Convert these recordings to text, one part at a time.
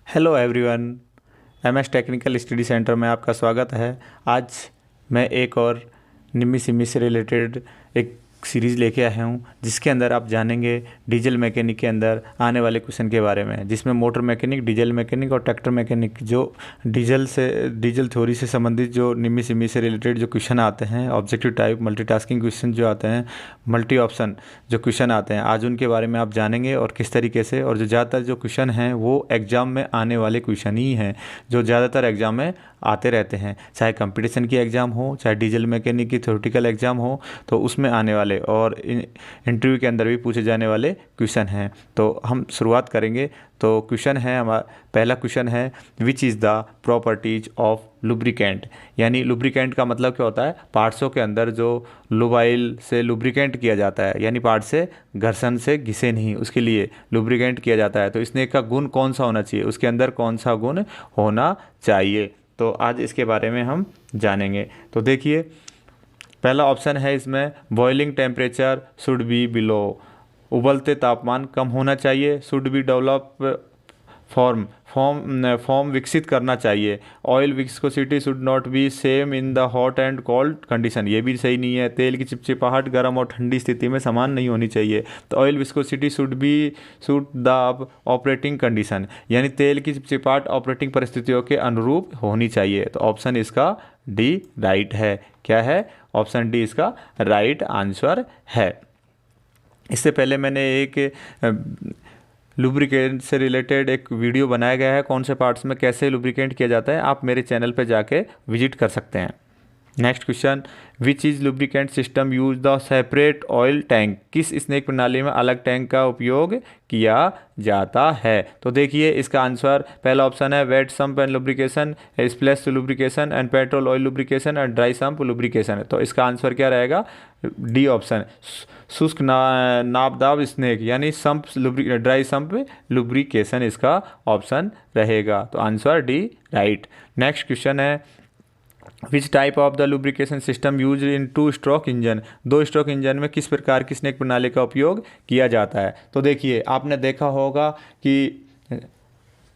Hello everyone. MS technical study centre में आपका स्वागत है। आज मैं एक और निम्मी सिम्मी से रिलेटेड एक सीरीज़ लेके आया हूँ, जिसके अंदर आप जानेंगे डीजल मैकेनिक के अंदर आने वाले क्वेश्चन के बारे में, जिसमें मोटर मैकेनिक, डीजल मैकेनिक और ट्रैक्टर मैकेनिक जो डीजल थ्योरी से संबंधित जो निम्मी सिम्मी से रिलेटेड जो क्वेश्चन आते हैं, ऑब्जेक्टिव टाइप मल्टीटास्किंग क्वेश्चन जो आते हैं, मल्टी ऑप्शन जो क्वेश्चन आते हैं, आज उनके बारे में आप जानेंगे और किस तरीके से। और जो ज़्यादातर जो क्वेश्चन हैं वो एग्ज़ाम में आने वाले क्वेश्चन ही हैं, जो ज़्यादातर एग्ज़ाम में आते रहते हैं, चाहे कंपटीशन की एग्ज़ाम हो, चाहे डीजल मैकेनिक की थ्योरेटिकल एग्ज़ाम हो, तो उसमें आने वाले और इंटरव्यू के अंदर भी पूछे जाने वाले क्वेश्चन हैं। तो हम शुरुआत करेंगे। तो क्वेश्चन है हमारा, पहला क्वेश्चन है which is the properties of lubricant. यानी लुब्रिकेंट का मतलब क्या होता है? पार्ट्सों के अंदर जो लुबाइल से लुब्रिकेंट किया जाता है, यानी पार्ट से घर्षण से घिसे नहीं, उसके लिए लुब्रिकेंट किया जाता है। तो स्नेक का गुण कौन सा होना चाहिए, उसके अंदर कौन सा गुण होना चाहिए, तो आज इसके बारे में हम जानेंगे। तो देखिए, पहला ऑप्शन है इसमें boiling temperature should be below. उबलते तापमान कम होना चाहिए। शुड बी डेवलप फॉर्म विकसित करना चाहिए। Oil viscosity should not be same in the hot and cold condition, ये भी सही नहीं है। तेल की चिपचिपाहट गर्म और ठंडी स्थिति में समान नहीं होनी चाहिए। तो oil viscosity should be suit the operating condition, यानी तेल की चिपचिपाहट ऑपरेटिंग परिस्थितियों के अनुरूप होनी चाहिए। तो ऑप्शन इसका डी राइट है। क्या है? ऑप्शन डी इसका राइट आंसर है। इससे पहले मैंने एक लुब्रिकेंट से रिलेटेड एक वीडियो बनाया गया है, कौन से पार्ट्स में कैसे लुब्रिकेंट किया जाता है, आप मेरे चैनल पर जाके विजिट कर सकते हैं। Next question, which is lubricant system use the separate oil tank. किस स्नेक प्रणाली में अलग टैंक का उपयोग किया जाता है? तो देखिए, इसका आंसर पहला ऑप्शन है wet sump and lubrication, splash lubrication and petrol oil lubrication and dry sump lubrication. तो इसका आंसर क्या रहेगा? डी ऑप्शन, शुष्क नाबदाब स्नेक, यानी सम्प ड्राई सम्प लुब्रिकेशन इसका ऑप्शन रहेगा। तो answer D right. Next question है which type of the lubrication system use in two stroke engine. दो स्ट्रोक इंजन में किस प्रकार की स्नेक प्रणाली का उपयोग किया जाता है? तो देखिए, आपने देखा होगा कि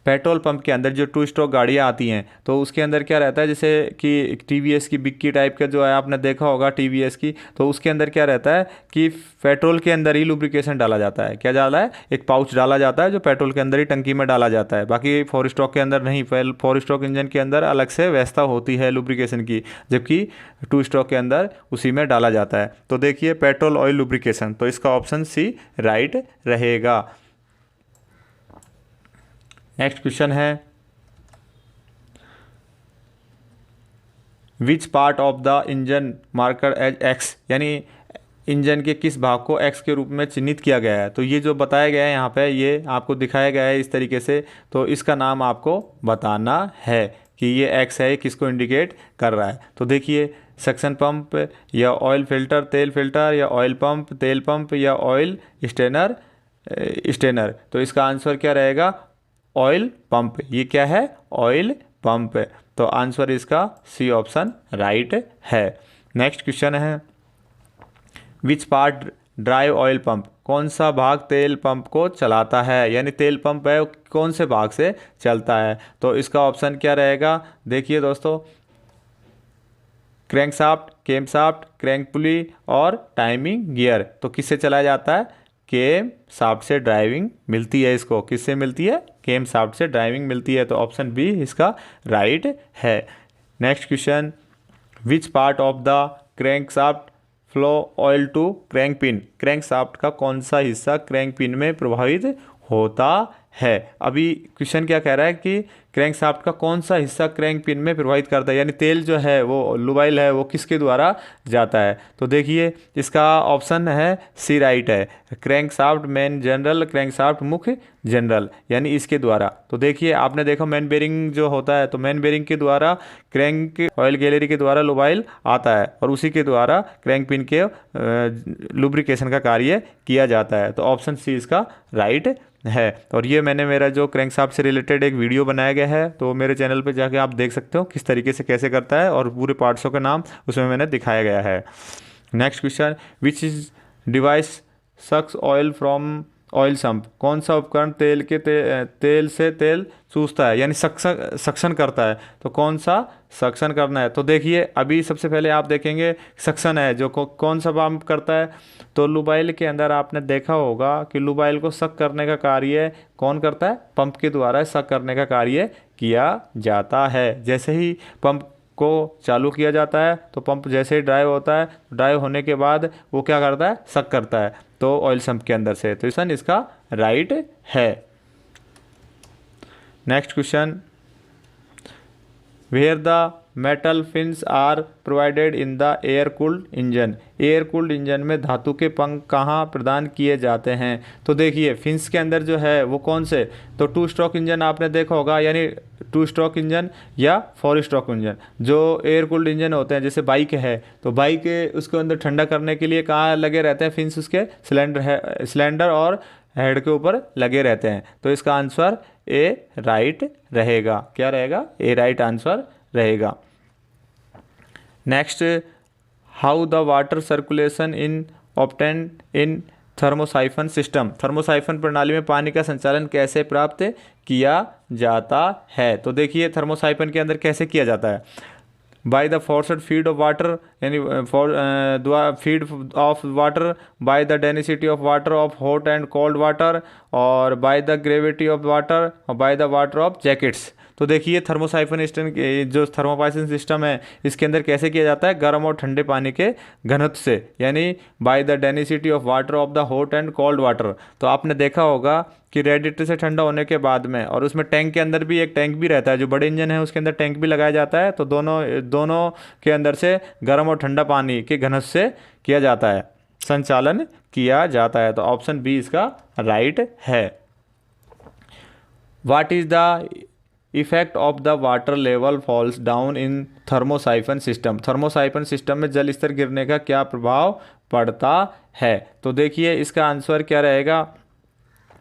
पेट्रोल पंप के अंदर जो टू स्ट्रोक गाड़ियाँ आती हैं, तो उसके अंदर क्या रहता है, जैसे कि टीवीएस की बिक्की टाइप का जो है, आपने देखा होगा टीवीएस की, तो उसके अंदर क्या रहता है कि पेट्रोल के अंदर ही लुब्रिकेशन डाला जाता है। क्या डाला है? एक पाउच डाला जाता है जो पेट्रोल के अंदर ही टंकी में डाला जाता है, बाकी फोर स्ट्रोक के अंदर नहीं। फोर स्ट्रोक इंजन के अंदर अलग से व्यवस्था होती है लुब्रिकेशन की, जबकि टू स्ट्रोक के अंदर उसी में डाला जाता है। तो देखिए, पेट्रोल ऑयल लुब्रिकेशन, तो इसका ऑप्शन सी राइट रहेगा। नेक्स्ट क्वेश्चन है विच part of the engine marker as x, यानी इंजन के किस भाग को एक्स के रूप में चिन्हित किया गया है? तो ये जो बताया गया है यहाँ पे, ये आपको दिखाया गया है इस तरीके से, तो इसका नाम आपको बताना है कि ये एक्स है, किसको इंडिकेट कर रहा है। तो देखिए, सक्शन पंप या ऑयल फिल्टर तेल फिल्टर, या ऑयल पंप तेल पंप, या ऑयल स्टेनर। तो इसका आंसर क्या रहेगा? Oil pump. ये क्या है? Oil pump. तो आंसर इसका सी ऑप्शन राइट है। नेक्स्ट क्वेश्चन है which part drive oil pump. कौन सा भाग तेल पंप को चलाता है, यानी तेल पंप है कौन से भाग से चलता है? तो इसका ऑप्शन क्या रहेगा? देखिए दोस्तों, क्रैंकशाफ्ट, केमशाफ्ट, क्रैंक पुली और टाइमिंग गियर। तो किससे चलाया जाता है? केम शाफ्ट से ड्राइविंग मिलती है इसको। किससे मिलती है? केम शाफ्ट से ड्राइविंग मिलती है। तो ऑप्शन बी इसका राइट है। Next question, which part of the crankshaft flow oil to crank pin. Crankshaft का कौन सा हिस्सा क्रैंक पिन में प्रभावित होता है? अभी क्वेश्चन क्या कह रहा है कि क्रैंक शाफ्ट का कौन सा हिस्सा क्रैंक पिन में प्रभावित करता है, यानी तेल जो है वो लुबाइल है, वो किसके द्वारा जाता है? तो देखिए, इसका ऑप्शन है सी राइट है, crank shaft main general, crank shaft मुख्य जनरल, यानी इसके द्वारा। तो देखिए, आपने देखा मेन बेरिंग जो होता है, तो मेन बेरिंग के द्वारा क्रैंक ऑयल गैलरी के द्वारा लुबाइल आता है, और उसी के द्वारा क्रैंक पिन के लुब्रिकेशन का कार्य किया जाता है। तो ऑप्शन सी इसका राइट है। और ये मैंने मेरा जो क्रैंकशाफ्ट से रिलेटेड एक वीडियो बनाया गया है, तो मेरे चैनल पे जाके आप देख सकते हो किस तरीके से कैसे करता है, और पूरे पार्ट्सों का नाम उसमें मैंने दिखाया गया है। Next question, which is device sucks oil from oil sump, कौन सा उपकरण तेल से तेल चूसता है यानी सक्शन करता है, तो कौन सा सक्शन करना है। तो देखिए अभी सबसे पहले आप देखेंगे सक्शन है जो कौन सा पंप करता है, तो लुबाइल के अंदर आपने देखा होगा कि लुबाइल को सक करने का कार्य कौन करता है, पंप के द्वारा सक करने का कार्य किया जाता है। जैसे ही पंप को चालू किया जाता है तो पंप जैसे ही ड्राइव होता है, ड्राइव होने के बाद वो क्या करता है, सक करता है तो ऑयल सम्प के अंदर से, तो इसका राइट है। Next question, where the metal fins are provided in the air cooled engine, air cooled engine में धातु के पंख कहाँ प्रदान किए जाते हैं। तो देखिए फिन्स के अंदर जो है वो कौन से, तो 2 स्ट्रोक इंजन आपने देखा होगा, यानी 2 स्ट्रोक इंजन या 4 स्ट्रोक इंजन, जो एयर कूल्ड इंजन होते हैं। जैसे बाइक है तो बाइक उसके अंदर ठंडा करने के लिए कहाँ लगे रहते हैं फिन्स, उसके सिलेंडर और हेड के ऊपर लगे रहते हैं। तो इसका आंसर ए राइट रहेगा। क्या रहेगा, ए राइट आंसर रहेगा। Next, how the water circulation in obtain in thermosiphon system, thermosiphon प्रणाली में पानी का संचालन कैसे प्राप्त किया जाता है। तो देखिए थर्मोसाइफन के अंदर कैसे किया जाता है, by the forced feed of water, यानी feed of water by the density of water of hot and cold water, और by the gravity of water, और by the water of jackets. तो देखिए थर्मोसाइफन सिस्टम, जो थर्मोपाइसन system है इसके अंदर कैसे किया जाता है, गर्म और ठंडे पानी के घनत्व से, यानी bye the density of water of the hot and cold water. तो आपने देखा होगा कि रेडिएटर से ठंडा होने के बाद में, और उसमें टैंक के अंदर भी एक टैंक भी रहता है, जो बड़े इंजन है उसके अंदर टैंक भी लगाया जाता है, तो दोनों के अंदर से गर्म और ठंडा पानी के घनत्व से किया जाता है, संचालन किया जाता है। तो ऑप्शन बी इसका राइट है। What is the effect of the water level falls down in thermosiphon system, thermosiphon system में जल स्तर गिरने का क्या प्रभाव पड़ता है। तो देखिए इसका आंसर क्या रहेगा,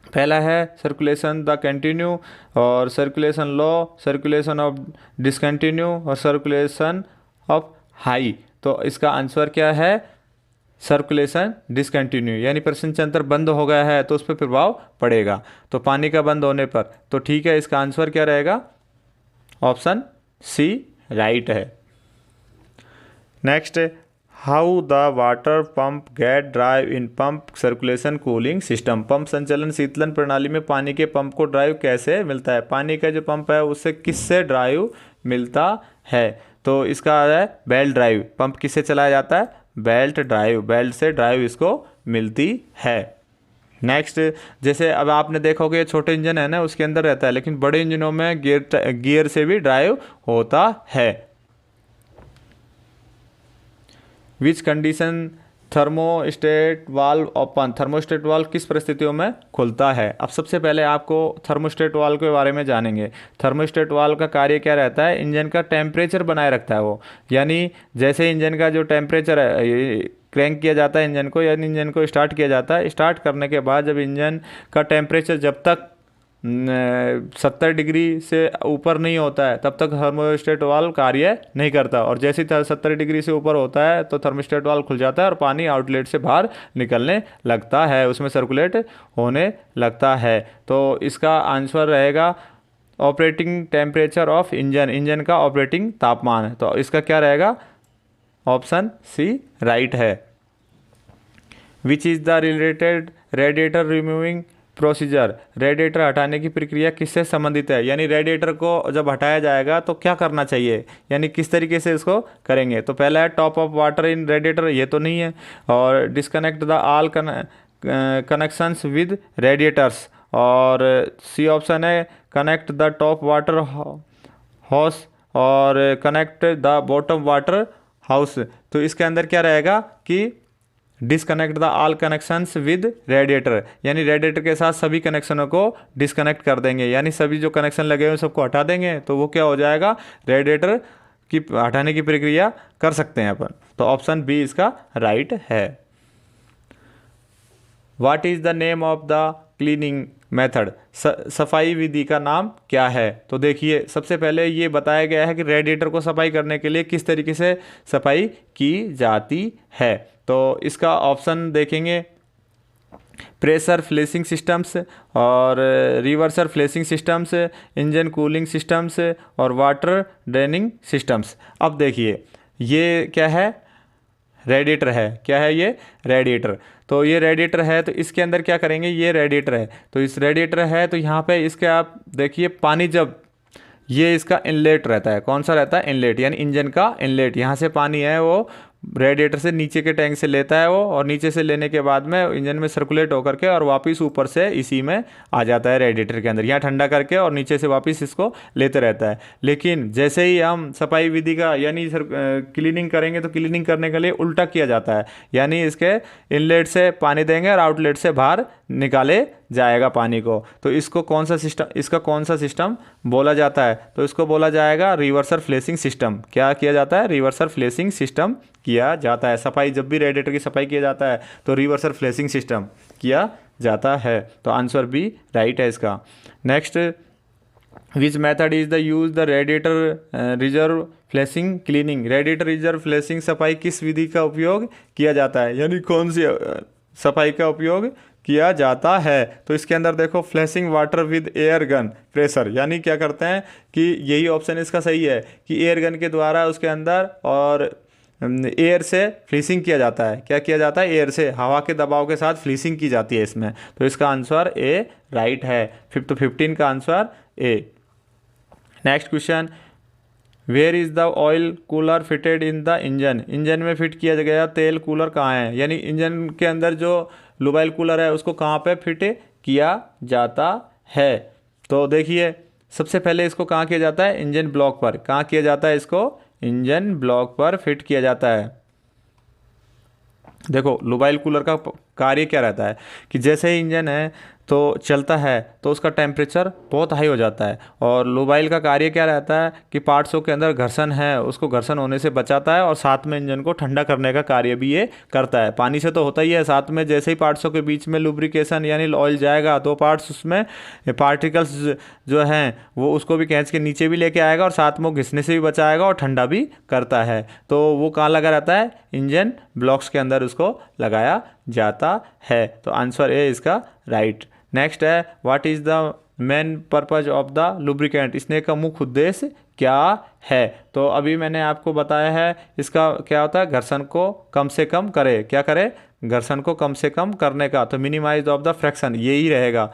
पहला है सर्कुलेशन द कंटिन्यू, और circulation low, circulation of discontinue, और सर्कुलेशन ऑफ हाई। तो इसका आंसर क्या है, सर्कुलेशन डिसकंटिन्यू, यानी प्रश्न तंत्र बंद हो गया है तो उस पर प्रभाव पड़ेगा, तो पानी का बंद होने पर। तो ठीक है, इसका आंसर क्या रहेगा, ऑप्शन सी राइट है। Next, how the water pump get drive in pump circulation cooling system, pump संचालन शीतलन प्रणाली में पानी के पंप को ड्राइव कैसे मिलता है, पानी का जो पंप है उससे किससे ड्राइव मिलता है। तो इसका है बेल्ट ड्राइव, पंप किससे चलाया जाता है, बेल्ट ड्राइव, बेल्ट से ड्राइव इसको मिलती है। नेक्स्ट, जैसे अब आपने देखोगे छोटे इंजन है ना उसके अंदर रहता है, लेकिन बड़े इंजनों में गियर से भी ड्राइव होता है। Which condition thermostat valve open, thermostat valve किस परिस्थितियों में खुलता है। अब सबसे पहले आपको थर्मोस्टेट वाल्व के बारे में जानेंगे। थर्मोस्टेट वाल्व का कार्य क्या रहता है, इंजन का टेम्परेचर बनाए रखता है वो, यानी जैसे इंजन का जो टेम्परेचर है, क्रैंक किया जाता है इंजन को, यानी इंजन को स्टार्ट किया जाता है, स्टार्ट करने के बाद जब इंजन का टेम्परेचर जब तक 70 डिग्री से ऊपर नहीं होता है तब तक थर्मोस्टेट वाल्व कार्य नहीं करता, और जैसे ही 70 डिग्री से ऊपर होता है तो थर्मोस्टेट वाल्व खुल जाता है और पानी आउटलेट से बाहर निकलने लगता है, उसमें सर्कुलेट होने लगता है। तो इसका आंसर रहेगा operating temperature of engine, engine का ऑपरेटिंग तापमान है। तो इसका क्या रहेगा, ऑप्शन सी राइट है। Which is the related radiator removing procedure, radiator हटाने की प्रक्रिया किससे संबंधित है, यानी रेडिएटर को जब हटाया जाएगा तो क्या करना चाहिए, यानी किस तरीके से इसको करेंगे। तो पहला है top off water in radiator, ये तो नहीं है, और disconnect the all connections with radiators, और सी ऑप्शन है connect the top water house और connect the bottom water house. तो इसके अंदर क्या रहेगा कि disconnect the all connections with radiator, यानी रेडिएटर के साथ सभी कनेक्शनों को डिसकनेक्ट कर देंगे, यानी सभी जो कनेक्शन लगे हुए सबको हटा देंगे, तो वो क्या हो जाएगा, रेडिएटर की हटाने की प्रक्रिया कर सकते हैं अपन। तो ऑप्शन बी इसका राइट है। What is the name of the cleaning method, सफाई विधि का नाम क्या है। तो देखिए सबसे पहले ये बताया गया है कि रेडिएटर को सफाई करने के लिए किस तरीके से सफाई की जाती है। तो इसका ऑप्शन देखेंगे, प्रेशर फ्लेसिंग सिस्टम्स और reverse flushing systems, engine cooling systems और वाटर ड्रेनिंग सिस्टम्स। अब देखिए ये क्या है, रेडिएटर है। क्या है ये, रेडिएटर। तो ये रेडिएटर है, तो इसके अंदर क्या करेंगे, ये रेडिएटर है, तो इस रेडिएटर है तो यहाँ पे इसके आप देखिए पानी जब, ये इसका इनलेट रहता है, कौन सा रहता है, इनलेट, यानी इंजन का इनलेट। यहाँ से पानी है वो रेडिएटर से नीचे के टैंक से लेता है वो, और नीचे से लेने के बाद में इंजन में सर्कुलेट होकर के और वापस ऊपर से इसी में आ जाता है रेडिएटर के अंदर, यहाँ ठंडा करके और नीचे से वापस इसको लेते रहता है। लेकिन जैसे ही हम सफाई विधि का यानी क्लीनिंग करेंगे तो क्लीनिंग करने के लिए उल्टा किया जाता है, यानी इसके इनलेट से पानी देंगे और आउटलेट से बाहर निकाले जाएगा पानी को। तो इसको कौन सा सिस्टम, इसका कौन सा सिस्टम बोला जाता है, तो इसको बोला जाएगा रिवर्सर फ्लेसिंग सिस्टम। क्या किया जाता है, रिवर्सर फ्लेसिंग सिस्टम किया जाता है। सफाई, जब भी रेडिएटर की सफाई किया जाता है तो रिवर्सर फ्लेसिंग सिस्टम किया जाता है। तो आंसर बी राइट है इसका। Next, which method is the use the radiator reserve flushing cleaning. Radiator reserve flushing सफाई किस विधि का उपयोग किया जाता है, यानी कौन सी सफाई का उपयोग किया जाता है। तो इसके अंदर देखो, flashing water with air gun pressure, यानी क्या करते हैं कि यही ऑप्शन इसका सही है कि एयर गन के द्वारा उसके अंदर और एयर से फ्लीसिंग किया जाता है। क्या किया जाता है, एयर से, हवा के दबाव के साथ फ्लीसिंग की जाती है इसमें। तो इसका आंसर ए राइट है। 15 का answer A. Next question, where is the oil cooler fitted in the engine. Engine में फिट किया गया तेल कूलर कहाँ है, यानी इंजन के अंदर जो लुबाइल कूलर है उसको कहाँ पे फिट किया जाता है। तो देखिए सबसे पहले इसको कहाँ किया जाता है, इंजन ब्लॉक पर। कहाँ किया जाता है इसको, इंजन ब्लॉक पर फिट किया जाता है। देखो लुबाइल कूलर का कार्य क्या रहता है कि जैसे ही इंजन है तो चलता है तो उसका टेम्परेचर बहुत हाई हो जाता है, और लुबाइल का कार्य क्या रहता है कि पार्ट्सों के अंदर घर्षण है उसको घर्षण होने से बचाता है, और साथ में इंजन को ठंडा करने का कार्य भी ये करता है। पानी से तो होता ही है, साथ में जैसे ही पार्ट्सों के बीच में लुब्रिकेशन यानी ऑयल जाएगा तो पार्ट्स उसमें पार्टिकल्स जो हैं वो उसको भी खींच के नीचे भी लेके आएगा, और साथ में वो घिसने से भी बचाएगा और ठंडा भी करता है। तो वो कहाँ लगा रहता है, इंजन ब्लॉक्स के अंदर उसको लगाया जाता है। तो आंसर ए इसका राइट। नेक्स्ट है, what is the main purpose of the lubricant. इसने का मुख्य उद्देश्य क्या है। तो अभी मैंने आपको बताया है इसका क्या होता है, घर्षण को कम से कम करे। क्या करे, घर्षण को कम से कम करने का। तो मिनिमाइज ऑफ द फ्रैक्शन यही रहेगा,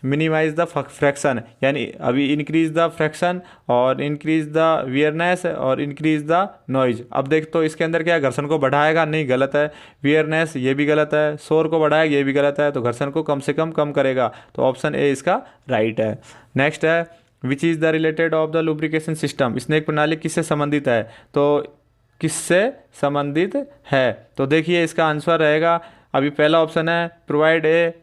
मिनिमाइज द फ्रैक्शन, यानी अभी इंक्रीज द फ्रैक्शन और इंक्रीज द वियरनेस और इंक्रीज द नॉइज। अब देख तो इसके अंदर क्या है, घर्षण को बढ़ाएगा, नहीं गलत है। वियरनेस ये भी गलत है, शोर को बढ़ाएगा ये भी गलत है। तो घर्षण को कम से कम करेगा। तो ऑप्शन ए इसका राइट है। नेक्स्ट है, which is the related of the lubrication system. Snake प्रणाली किससे संबंधित है, तो किससे संबंधित है। तो देखिए इसका आंसर रहेगा, अभी पहला ऑप्शन है provide a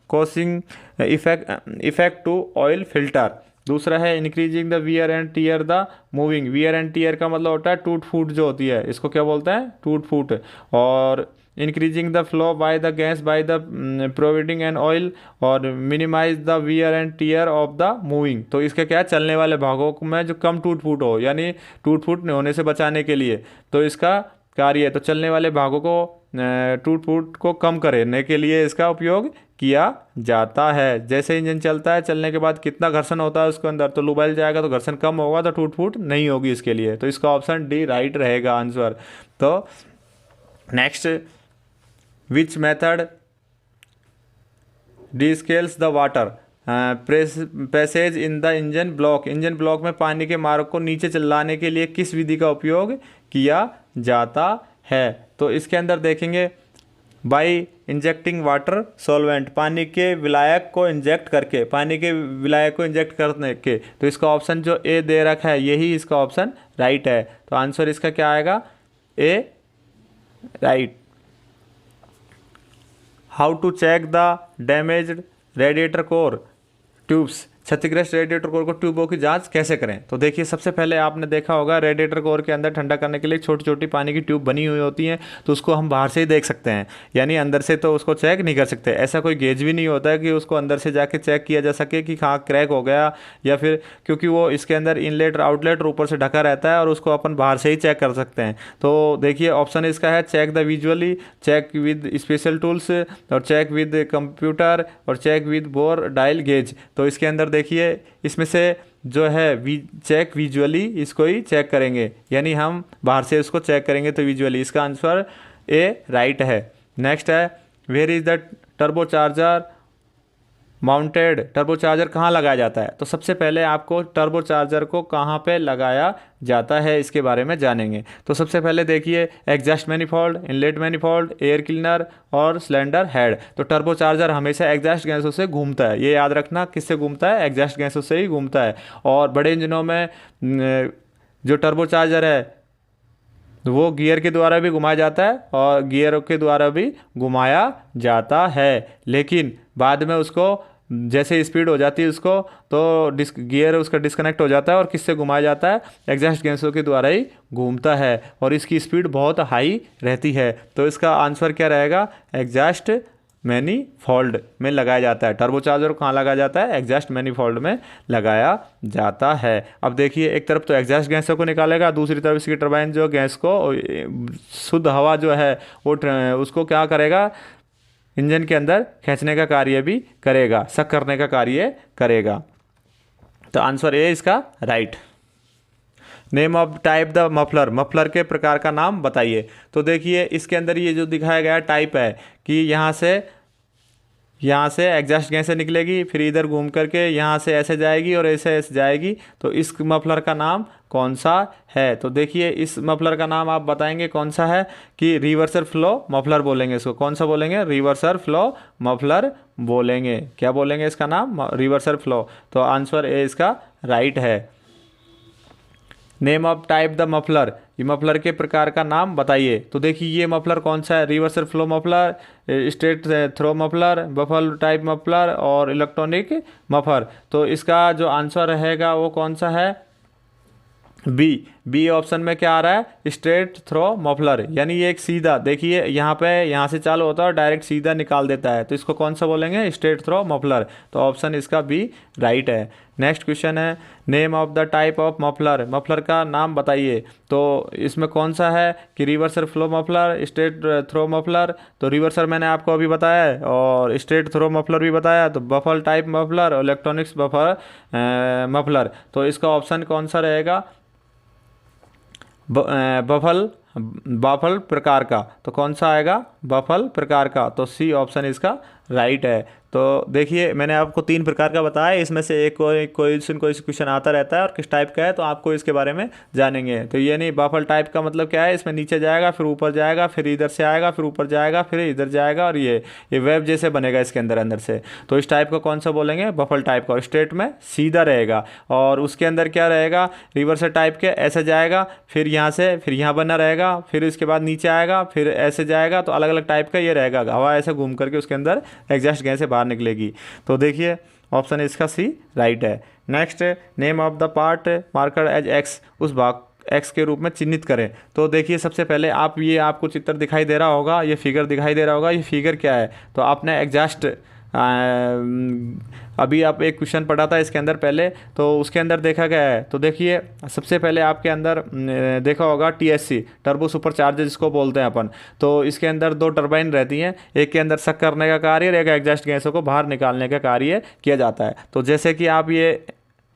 causing effect to oil filter. दूसरा है increasing the wear and tear the moving. Wear and tear का मतलब होता है टूट फूट जो होती है, इसको क्या बोलते हैं, टूट फूट। और increasing the flow by the gas by the providing an oil, और minimise the wear and tear of the moving. तो इसके क्या है, चलने वाले भागों में जो कम टूट फूट हो, यानी टूट फूट होने से बचाने के लिए। तो इसका कार्य है, तो चलने वाले भागों को टूट फूट को कम करने के लिए इसका उपयोग किया जाता है। जैसे इंजन चलता है, चलने के बाद कितना घर्षण होता है उसके अंदर, तो लुबाइल जाएगा तो घर्षण कम होगा, तो टूट फूट नहीं होगी इसके लिए। तो इसका ऑप्शन डी राइट रहेगा आंसर। तो next, which method descales the water passage in the engine block. Engine block में पानी के मार्ग को नीचे चलाने के लिए किस विधि का उपयोग किया जाता है। तो इसके अंदर देखेंगे, बाई इंजेक्टिंग वाटर सॉल्वेंट, पानी के विलायक को इंजेक्ट करके, पानी के विलायक को इंजेक्ट करने के। तो इसका ऑप्शन जो ए दे रखा है यही इसका ऑप्शन राइट है। तो आंसर इसका क्या आएगा, A right. How to check the damaged radiator core tubes. क्षतिग्रस्त रेडिएटर कोर को ट्यूबों की जांच कैसे करें। तो देखिए सबसे पहले आपने देखा होगा रेडिएटर कोर के अंदर ठंडा करने के लिए छोटी छोटी पानी की ट्यूब बनी हुई होती हैं, तो उसको हम बाहर से ही देख सकते हैं, यानी अंदर से तो उसको चेक नहीं कर सकते। ऐसा कोई गेज भी नहीं होता है कि उसको अंदर से जाके चेक किया जा सके कि हाँ क्रैक हो गया या फिर, क्योंकि वो इसके अंदर इनलेट और आउटलेट ऊपर से ढका रहता है और उसको अपन बाहर से ही चेक कर सकते हैं। तो देखिए ऑप्शन इसका है check the visually, check with special tools, और चेक विद कंप्यूटर, और check with bore dial gauge. तो इसके अंदर देखिए इसमें से जो है चेक विजुअली, इसको ही चेक करेंगे, यानी हम बाहर से इसको चेक करेंगे तो विजुअली। इसका आंसर ए राइट है। नेक्स्ट है where is the turbocharger mounted. Turbocharger कहाँ लगाया जाता है। तो सबसे पहले आपको टर्बो चार्जर को कहाँ पे लगाया जाता है इसके बारे में जानेंगे। तो सबसे पहले देखिए exhaust manifold, inlet manifold, air cleaner और सिलेंडर हेड। तो टर्बो चार्जर हमेशा एग्जॉस्ट गैसों से घूमता है, ये याद रखना, किससे घूमता है, एग्जॉस्ट गैसों से ही घूमता है। और बड़े इंजनों में जो टर्बो चार्जर है वो गियर के द्वारा भी घुमाया जाता है और गियर के द्वारा भी घुमाया जाता है, लेकिन बाद में उसको जैसे स्पीड हो जाती है उसको तो गियर उसका डिस्कनेक्ट हो जाता है और किससे घुमाया जाता है, एग्जॉस्ट गैसों के द्वारा ही घूमता है, और इसकी स्पीड बहुत हाई रहती है। तो इसका आंसर क्या रहेगा, एग्जॉस्ट मैनिफोल्ड में लगाया जाता है। टर्बो चार्जर कहाँ लगाया जाता है, एग्जॉस्ट मैनिफोल्ड में लगाया जाता है। अब देखिए एक तरफ तो एग्जॉस्ट गैसों को निकालेगा, दूसरी तरफ इसकी टरबाइन जो गैस को शुद्ध हवा जो है वो उसको क्या करेगा, इंजन के अंदर खींचने का कार्य भी करेगा, सक करने का कार्य करेगा। तो आंसर ए इसका right. Name of type the muffler, muffler के प्रकार का नाम बताइए। तो देखिए इसके अंदर ये जो दिखाया गया टाइप है कि यहाँ से एग्जॉस्ट गैस से निकलेगी, फिर इधर घूम करके यहाँ से ऐसे जाएगी और ऐसे ऐसे जाएगी। तो इस मफलर का नाम कौन सा है। तो देखिए इस मफलर का नाम आप बताएंगे कौन सा है, कि रिवर्सर फ्लो मफलर बोलेंगे इसको। कौन सा बोलेंगे, रिवर्सर फ्लो मफलर बोलेंगे। क्या बोलेंगे इसका नाम, रिवर्सर फ्लो। तो आंसर ए इसका राइट है। Name of type the muffler, ये मफलर के प्रकार का नाम बताइए। तो देखिए ये मफलर कौन सा है, reverser flow muffler, straight through muffler, baffle type muffler और इलेक्ट्रॉनिक मफलर। तो इसका जो आंसर रहेगा वो कौन सा है, बी ऑप्शन में क्या आ रहा है, स्ट्रेट थ्रो मफलर, यानी ये एक सीधा, देखिए यहाँ से चालू होता है और डायरेक्ट सीधा निकाल देता है। तो इसको कौन सा बोलेंगे, स्ट्रेट थ्रो मफलर। तो ऑप्शन इसका बी राइट है। नेक्स्ट क्वेश्चन है name of the type of muffler, muffler का नाम बताइए। तो इसमें कौन सा है कि reverser flow muffler, straight through muffler. तो रिवर्सर मैंने आपको अभी बताया है और स्ट्रेट थ्रो मफलर भी बताया। तो बफल टाइप मफलर और इलेक्ट्रॉनिक्स बफर मफलर। तो इसका ऑप्शन कौन सा रहेगा, बफल प्रकार का। तो कौन सा आएगा, बफल प्रकार का। तो सी ऑप्शन इसका राइट है। तो देखिए मैंने आपको 3 प्रकार का बताया, इसमें से एक कोई क्वेश्चन आता रहता है और किस टाइप का है तो आपको इसके बारे में जानेंगे। तो ये नहीं, बफल टाइप का मतलब क्या है, इसमें नीचे जाएगा फिर ऊपर जाएगा फिर इधर से आएगा फिर ऊपर जाएगा फिर इधर जाएगा और ये वेब जैसे बनेगा इसके अंदर से। तो इस टाइप का कौन सा बोलेंगे, बफल टाइप का। और स्ट्रेट में सीधा रहेगा और उसके अंदर क्या रहेगा, रिवर्सर टाइप के ऐसे जाएगा फिर यहाँ से फिर यहाँ बना रहेगा फिर इसके बाद नीचे आएगा फिर ऐसे जाएगा। तो अलग अलग टाइप का ये रहेगा, हवा ऐसे घूम करके उसके अंदर एग्जॉस्ट गैस से बाहर निकलेगी। तो देखिए ऑप्शन इसका सी राइट है। Next name of the part marker as x, उस भाग एक्स के रूप में चिन्हित करें। तो देखिए सबसे पहले आपको चित्र दिखाई दे रहा होगा, ये फिगर दिखाई दे रहा होगा, ये फिगर क्या है। तो आपने एग्जॉस्ट अभी आप एक क्वेश्चन पढ़ा था इसके अंदर पहले, तो उसके अंदर देखा गया है। तो देखिए सबसे पहले आपके अंदर देखा होगा टीएससी, टर्बो सुपर चार्जर जिसको बोलते हैं अपन। तो इसके अंदर 2 टरबाइन रहती हैं, एक के अंदर सक करने का कार्य और एक एग्जॉस्ट गैसों को बाहर निकालने का कार्य किया जाता है। तो जैसे कि आप ये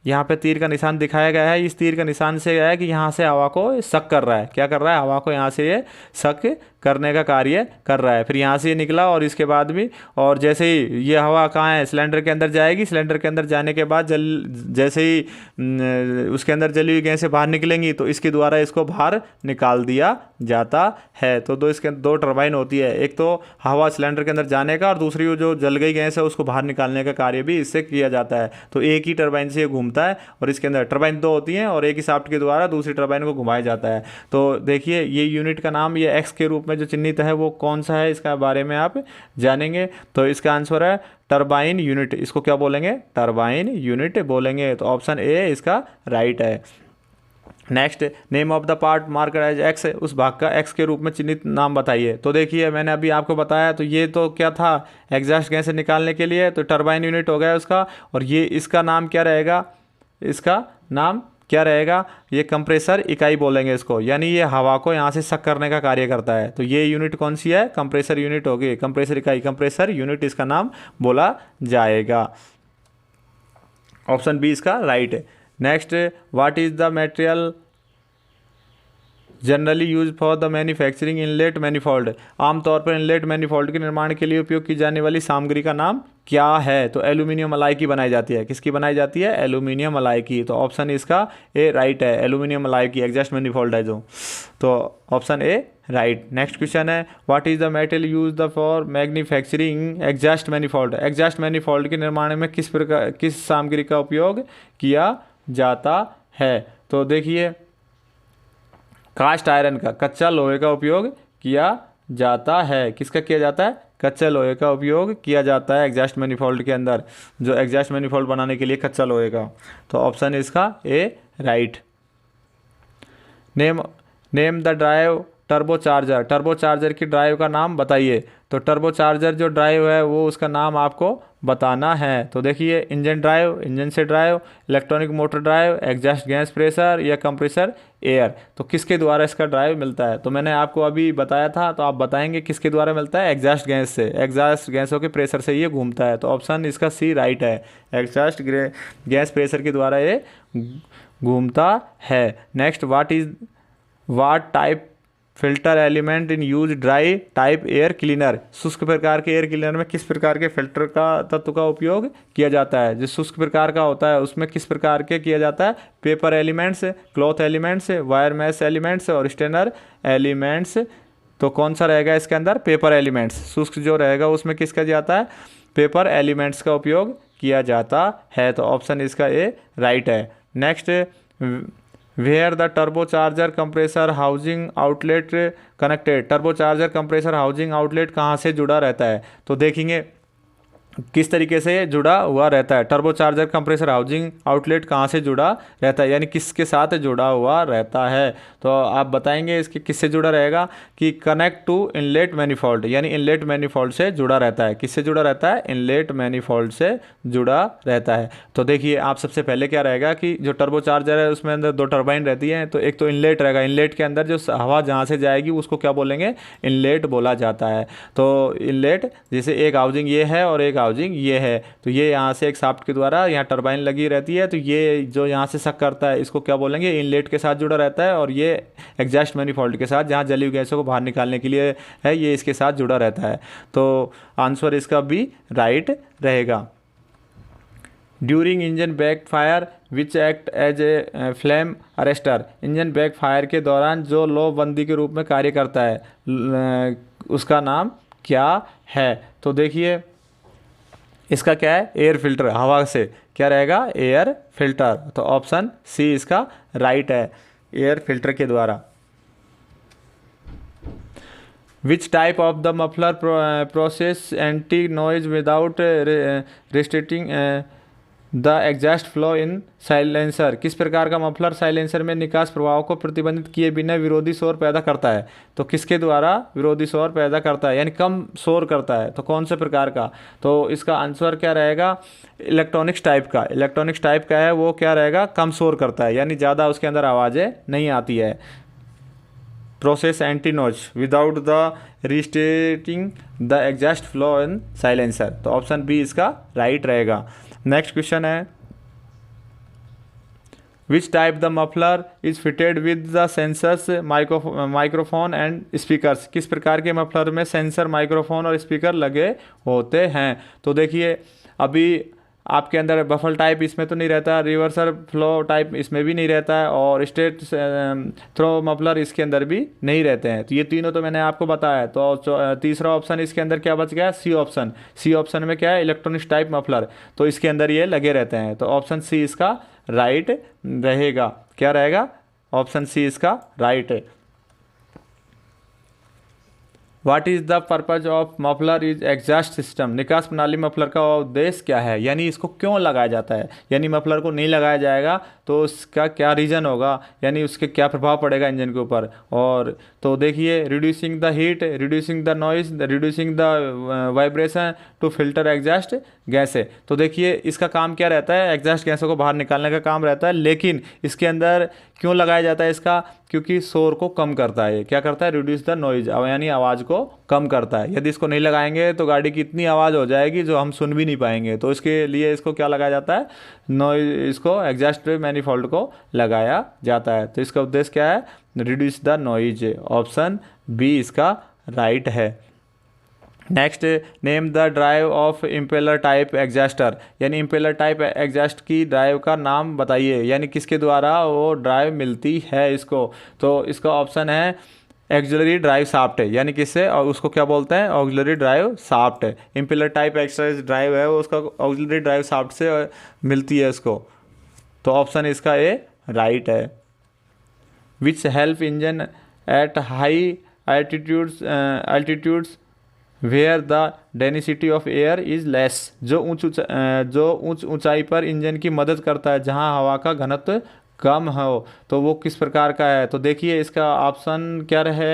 यहाँ पे तीर का निशान दिखाया गया है, इस तीर का निशान से है कि यहाँ से हवा को सक कर रहा है। क्या कर रहा है, हवा को यहाँ से ये सक करने का कार्य कर रहा है। फिर यहाँ से ये निकला और इसके बाद भी, और जैसे ही ये हवा कहाँ है, सिलेंडर के अंदर जाएगी। सिलेंडर के अंदर जाने के बाद जैसे ही उसके अंदर जली हुई गैसें बाहर निकलेंगी तो इसके द्वारा इसको बाहर निकाल दिया जाता है। तो इसके 2 टरबाइन होती है, एक तो हवा सिलेंडर के अंदर जाने का और दूसरी वो जो जल गई गैस है उसको बाहर निकालने का कार्य भी इससे किया जाता है। तो एक ही टरबाइन से ये घूमता है और इसके अंदर टरबाइन 2 होती हैं और एक ही शाफ्ट के द्वारा दूसरी टरबाइन को घुमाया जाता है। तो देखिए ये यूनिट का नाम ये एक्स के रूप में में जो चिन्हित है वो कौन सा है, इसका बारे में आप जानेंगे। तो इसका आंसर है टरबाइन यूनिट। इसको क्या बोलेंगे? टरबाइन यूनिट बोलेंगे। तो ऑप्शन ए इसका राइट है। Next, name of the part marker as x, उस भाग का एक्स के रूप में चिन्हित नाम बताइए। तो देखिए मैंने अभी आपको बताया, तो ये तो क्या था, एग्जॉस्ट गैस से निकालने के लिए, तो टरबाइन यूनिट हो गया उसका। और ये इसका नाम क्या रहेगा? इसका नाम क्या रहेगा? ये कंप्रेसर इकाई बोलेंगे इसको, यानी ये हवा को यहाँ से सक करने का कार्य करता है। तो ये यूनिट कौन सी है? कंप्रेसर यूनिट होगी, कंप्रेसर इकाई, कंप्रेसर यूनिट इसका नाम बोला जाएगा। ऑप्शन बी इसका राइट है। Next, what is the material generally use for the manufacturing inlet manifold, आमतौर पर इनलेट मैनिफोल्ड के निर्माण के लिए उपयोग की जाने वाली सामग्री का नाम क्या है? तो एल्यूमिनियम अलाई की बनाई जाती है। किसकी बनाई जाती है? एल्यूमिनियम अलाई की। तो ऑप्शन इसका ए राइट है, एल्यूमिनियम अलाई की एग्जॉस्ट मैनिफोल्ड है जो। तो option A right. Next question है, what is the metal use for manufacturing exhaust manifold, exhaust manifold के निर्माण में किस सामग्री का उपयोग किया जाता है? तो देखिए कास्ट आयरन का, कच्चा लोहे का उपयोग किया जाता है। किसका किया जाता है? कच्चे लोहे का उपयोग किया जाता है एग्जॉस्ट मैनिफोल्ड के अंदर, जो एग्जॉस्ट मैनिफोल्ड बनाने के लिए कच्चा लोहे का। तो ऑप्शन इसका A right. Name the drive turbocharger, turbocharger की ड्राइव का नाम बताइए। तो टर्बो चार्जर जो ड्राइव है वो उसका नाम आपको बताना है। तो देखिए इंजन ड्राइव, इंजन से drive, electronic motor drive, exhaust gas pressure या कंप्रेसर एयर। तो किसके द्वारा इसका ड्राइव मिलता है? तो मैंने आपको अभी बताया था, तो आप बताएंगे किसके द्वारा मिलता है? एग्जॉस्ट गैस से, एग्जॉस्ट गैसों के प्रेशर से ये घूमता है। तो ऑप्शन इसका सी राइट है, एग्जॉस्ट गैस प्रेशर के द्वारा ये घूमता है। Next, what type filter element in use dry type air cleaner, शुष्क प्रकार के एयर क्लीनर में किस प्रकार के फिल्टर का तत्व का उपयोग किया जाता है? जो शुष्क प्रकार का होता है उसमें किस प्रकार के किया जाता है? Paper elements, cloth elements, wire mesh elements और स्टेनर एलिमेंट्स। तो कौन सा रहेगा इसके अंदर? Paper elements. शुष्क जो रहेगा उसमें किसका जाता है? पेपर एलिमेंट्स का उपयोग किया जाता है। तो ऑप्शन इसका ए राइट है। Next, where the turbocharger compressor housing outlet connected, turbocharger compressor housing outlet कहाँ से जुड़ा रहता है? तो देखेंगे किस तरीके से जुड़ा हुआ रहता है। Turbo charger compressor housing outlet कहाँ से जुड़ा रहता है, यानी किसके साथ जुड़ा हुआ रहता है? तो आप बताएंगे इसके किससे जुड़ा रहेगा कि कनेक्ट टू इनलेट मैनिफोल्ड, यानी इनलेट मैनिफोल्ड से जुड़ा रहता है। किससे जुड़ा रहता है? इनलेट मैनिफोल्ड से जुड़ा रहता है। तो देखिए आप सबसे पहले क्या रहेगा कि जो टर्बो चार्जर है उसमें अंदर दो टर्बाइन रहती है। तो एक तो इनलेट रहेगा, इनलेट के अंदर जो हवा जहाँ से जाएगी उसको क्या बोलेंगे? इनलेट बोला जाता है। तो इनलेट जैसे एक हाउसिंग ये है और एक हाउसिंग ये है, तो ये यहाँ से एक शाफ्ट के द्वारा यहाँ टरबाइन लगी रहती है। तो ये जो यहाँ से सक करता है इसको क्या बोलेंगे? इनलेट के साथ जुड़ा रहता है। और ये एग्जॉस्ट मैनिफोल्ड के साथ जहाँ जली हुई गैसों को बाहर निकालने के लिए है, ये इसके साथ जुड़ा रहता है। तो आंसर इसका भी राइट रहेगा। During engine backfire which act as a flame arrester, engine backfire के दौरान जो लो बंदी के रूप में कार्य करता है उसका नाम क्या है? तो देखिए इसका क्या है? एयर फिल्टर, हवा से क्या रहेगा? Air filter. तो ऑप्शन सी इसका राइट है, एयर फिल्टर के द्वारा। विच type of the muffler process anti noise without restricting the exhaust flow in silencer, किस प्रकार का मफलर साइलेंसर में निकास प्रभाव को प्रतिबंधित किए बिना विरोधी शोर पैदा करता है? तो किसके द्वारा विरोधी शोर पैदा करता है, यानी कम शोर करता है? तो कौन से प्रकार का? तो इसका आंसर क्या रहेगा? इलेक्ट्रॉनिक्स टाइप का। इलेक्ट्रॉनिक्स टाइप का है वो क्या रहेगा? कम शोर करता है, यानी ज़्यादा उसके अंदर आवाज़ें नहीं आती है। Process anti noise without the restricting the exhaust flow in silencer. तो ऑप्शन बी इसका राइट रहेगा। नेक्स्ट क्वेश्चन है, which type the muffler is fitted with the sensors microphone and speakers, किस प्रकार के मफलर में सेंसर, माइक्रोफोन और speaker लगे होते हैं? तो देखिए अभी आपके अंदर बफल टाइप इसमें तो नहीं रहता, रिवर्सल फ्लो टाइप इसमें भी नहीं रहता है, और स्ट्रेट थ्रो मफलर इसके अंदर भी नहीं रहते हैं। तो ये तीनों तो मैंने आपको बताया। तो तीसरा ऑप्शन इसके अंदर क्या बच गया? C option. सी ऑप्शन में क्या है? इलेक्ट्रॉनिक्स टाइप मफलर, तो इसके अंदर ये लगे रहते हैं। तो ऑप्शन सी इसका राइट रहेगा। क्या रहेगा? ऑप्शन सी इसका राइट है। What is the purpose of muffler is exhaust system. निकास प्रणाली मफलर का उद्देश्य क्या है, यानी इसको क्यों लगाया जाता है, यानी मफलर को नहीं लगाया जाएगा तो उसका क्या रीज़न होगा, यानी उसके क्या प्रभाव पड़ेगा इंजन के ऊपर। और तो देखिए, reducing the heat, reducing the noise, reducing the vibration to filter exhaust गैसें। तो देखिए इसका काम क्या रहता है, एग्जॉस्ट गैसों को बाहर निकालने का काम रहता है, लेकिन इसके अंदर क्यों लगाया जाता है इसका, क्योंकि शोर को कम करता है। क्या करता है, रिड्यूस द नॉइज, यानी आवाज़ को कम करता है। यदि इसको नहीं लगाएंगे तो गाड़ी की इतनी आवाज़ हो जाएगी जो हम सुन भी नहीं पाएंगे, तो इसके लिए इसको क्या लगाया जाता है, नॉइज, इसको एग्जॉस्ट मैनिफोल्ड को लगाया जाता है। तो इसका उद्देश्य क्या है, reduce the noise. Option B इसका राइट है। Next, name the drive of impeller type exhauster, यानी इम्पेलर टाइप एग्जॉस्ट की ड्राइव का नाम बताइए, यानी किसके द्वारा वो ड्राइव मिलती है इसको। तो इसका ऑप्शन है ऑक्सिलरी ड्राइव शाफ्ट है, यानी किससे, और उसको क्या बोलते हैं, ऑक्सिलरी ड्राइव शाफ्ट है। इम्पेलर टाइप एक्सर्साइज ड्राइव है वो उसका ऑक्सिलरी ड्राइव शाफ्ट से मिलती है इसको। तो ऑप्शन इसका ए राइट है। Which help engine at high altitudes where the density of air is less, जो उच्च ऊंचाई पर इंजन की मदद करता है जहां हवा का घनत्व कम हो। तो वो किस प्रकार का है, तो देखिए इसका ऑप्शन क्या रहे,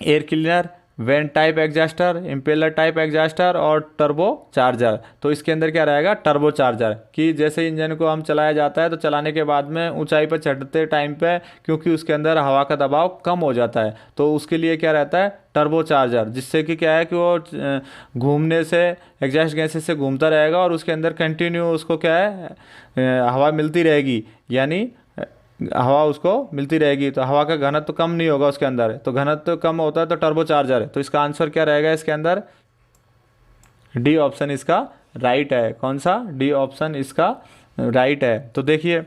air cleaner, went type exhauster, impeller type exhauster और टर्बो चार्जर। तो इसके अंदर क्या रहेगा, टर्बो चार्जर, कि जैसे इंजन को हम चलाया जाता है तो चलाने के बाद में ऊंचाई पर चढ़ते टाइम पे क्योंकि उसके अंदर हवा का दबाव कम हो जाता है, तो उसके लिए क्या रहता है, टर्बो चार्जर, जिससे कि क्या है कि वो घूमने से एग्जॉस्ट गैसेस से घूमता रहेगा और उसके अंदर कंटिन्यू उसको क्या है, हवा मिलती रहेगी, यानी हवा उसको मिलती रहेगी, तो हवा का घनत्व तो कम नहीं होगा उसके अंदर, तो घनत्व तो कम होता है तो टर्बो चार्जर है। तो इसका आंसर क्या रहेगा इसके अंदर, डी ऑप्शन इसका राइट है। कौन सा, डी ऑप्शन इसका राइट है। तो देखिए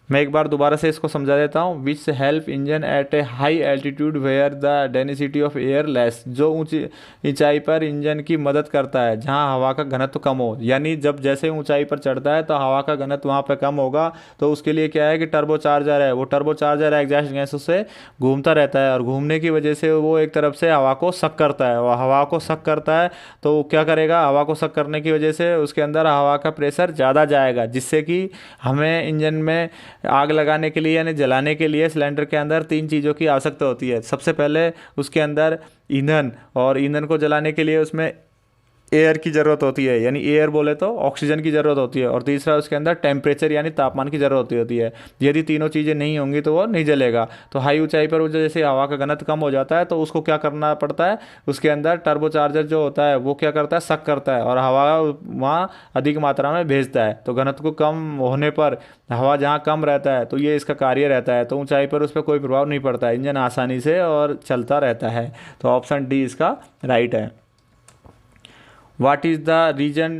मैं एक बार दोबारा से इसको समझा देता हूँ। Which help engine at a high altitude where the density of air less, जो ऊंची ऊंचाई पर इंजन की मदद करता है जहाँ हवा का घनत्व कम हो, यानी जब जैसे ऊंचाई पर चढ़ता है तो हवा का घनत्व वहाँ पर कम होगा, तो उसके लिए क्या है कि टर्बो चार्जर है। वो टर्बो चार्जर एग्जॉस्ट गैसों से घूमता रहता है और घूमने की वजह से वो एक तरफ से हवा को सक करता है, और हवा को सक करता है तो क्या करेगा, हवा को सक करने की वजह से उसके अंदर हवा का प्रेशर ज़्यादा जाएगा, जिससे कि हमें इंजन में आग लगाने के लिए यानी जलाने के लिए सिलेंडर के अंदर 3 चीज़ों की आवश्यकता होती है। सबसे पहले उसके अंदर ईंधन, और ईंधन को जलाने के लिए उसमें एयर की ज़रूरत होती है, यानी एयर बोले तो ऑक्सीजन की ज़रूरत होती है, और तीसरा उसके अंदर टेम्परेचर यानी तापमान की ज़रूरत होती है। यदि तीनों चीज़ें नहीं होंगी तो वो नहीं जलेगा। तो हाई ऊंचाई पर जैसे हवा का घनत्व कम हो जाता है तो उसको क्या करना पड़ता है, उसके अंदर टर्बो चार्जर जो होता है वो क्या करता है, सक करता है और हवा वहाँ अधिक मात्रा में भेजता है। तो घनत्व को कम होने पर हवा जहाँ कम रहता है तो ये इसका कार्य रहता है, तो ऊंचाई पर उस पर कोई प्रभाव नहीं पड़ता है, इंजन आसानी से और चलता रहता है। तो ऑप्शन डी इसका राइट है। What is the reason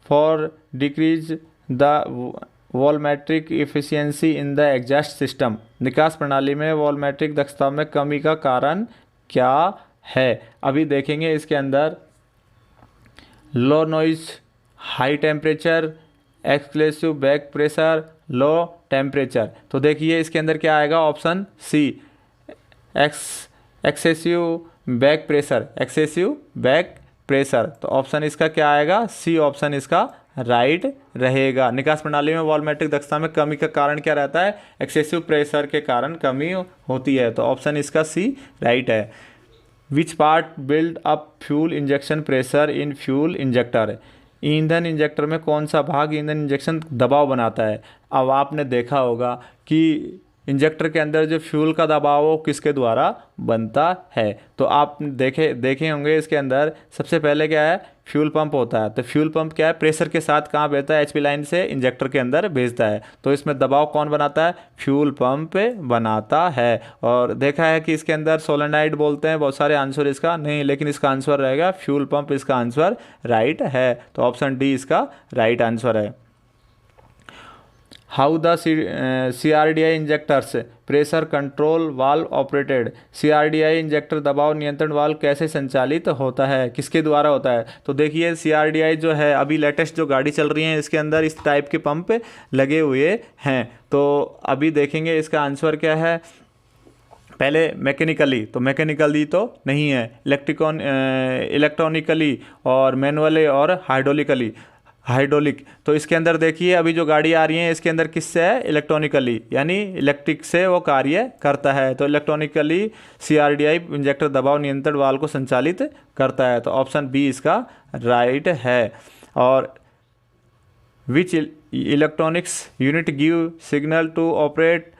for decrease the volumetric efficiency in the exhaust system? निकास प्रणाली में वॉल्यूमेट्रिक दक्षता में कमी का कारण क्या है? अभी देखेंगे इसके अंदर low noise, high temperature, exclusive back pressure, low temperature. तो देखिए इसके अंदर क्या आएगा, option C excessive back pressure, excessive back pressure. तो ऑप्शन इसका क्या आएगा, सी ऑप्शन इसका राइट रहेगा। निकास प्रणाली में वॉल्यूमेट्रिक दक्षता में कमी का कारण क्या रहता है, एक्सेसिव प्रेशर के कारण कमी होती है। तो ऑप्शन इसका सी राइट है। Which part build up fuel injection pressure in fuel injector? ईंधन इंजेक्टर में कौन सा भाग ईंधन इंजेक्शन दबाव बनाता है? अब आपने देखा होगा कि इंजेक्टर के अंदर जो फ्यूल का दबाव वो किसके द्वारा बनता है, तो आप देखे होंगे इसके अंदर सबसे पहले क्या है, फ्यूल पंप होता है। तो फ्यूल पंप क्या है, प्रेशर के साथ कहाँ भेजता है, एचपी लाइन से इंजेक्टर के अंदर भेजता है। तो इसमें दबाव कौन बनाता है, फ्यूल पंप बनाता है। और देखा है कि इसके अंदर सोलेनॉइड बोलते हैं बहुत सारे, आंसर इसका नहीं, लेकिन इसका आंसर रहेगा फ्यूल पंप, इसका आंसर राइट है। तो ऑप्शन डी इसका राइट आंसर है। How the CRDI injectors pressure control valve operated? CRDI injector दबाव नियंत्रण वाल्व कैसे संचालित होता है, किसके द्वारा होता है? तो देखिए CRDI जो है अभी लेटेस्ट जो गाड़ी चल रही है इसके अंदर इस टाइप के पंप लगे हुए हैं। तो अभी देखेंगे इसका आंसर क्या है। पहले मैकेनिकली, तो मैकेनिकली तो नहीं है, इलेक्ट्रॉनिकली और मैनुअली और हाइड्रोलिक। तो इसके अंदर देखिए अभी जो गाड़ी आ रही है इसके अंदर किससे है, इलेक्ट्रॉनिकली, यानी इलेक्ट्रिक से वो कार्य करता है। तो इलेक्ट्रॉनिकली CRDI इंजेक्टर दबाव नियंत्रण वाल्व को संचालित करता है। तो ऑप्शन बी इसका राइट है। और which electronics unit give signal to operate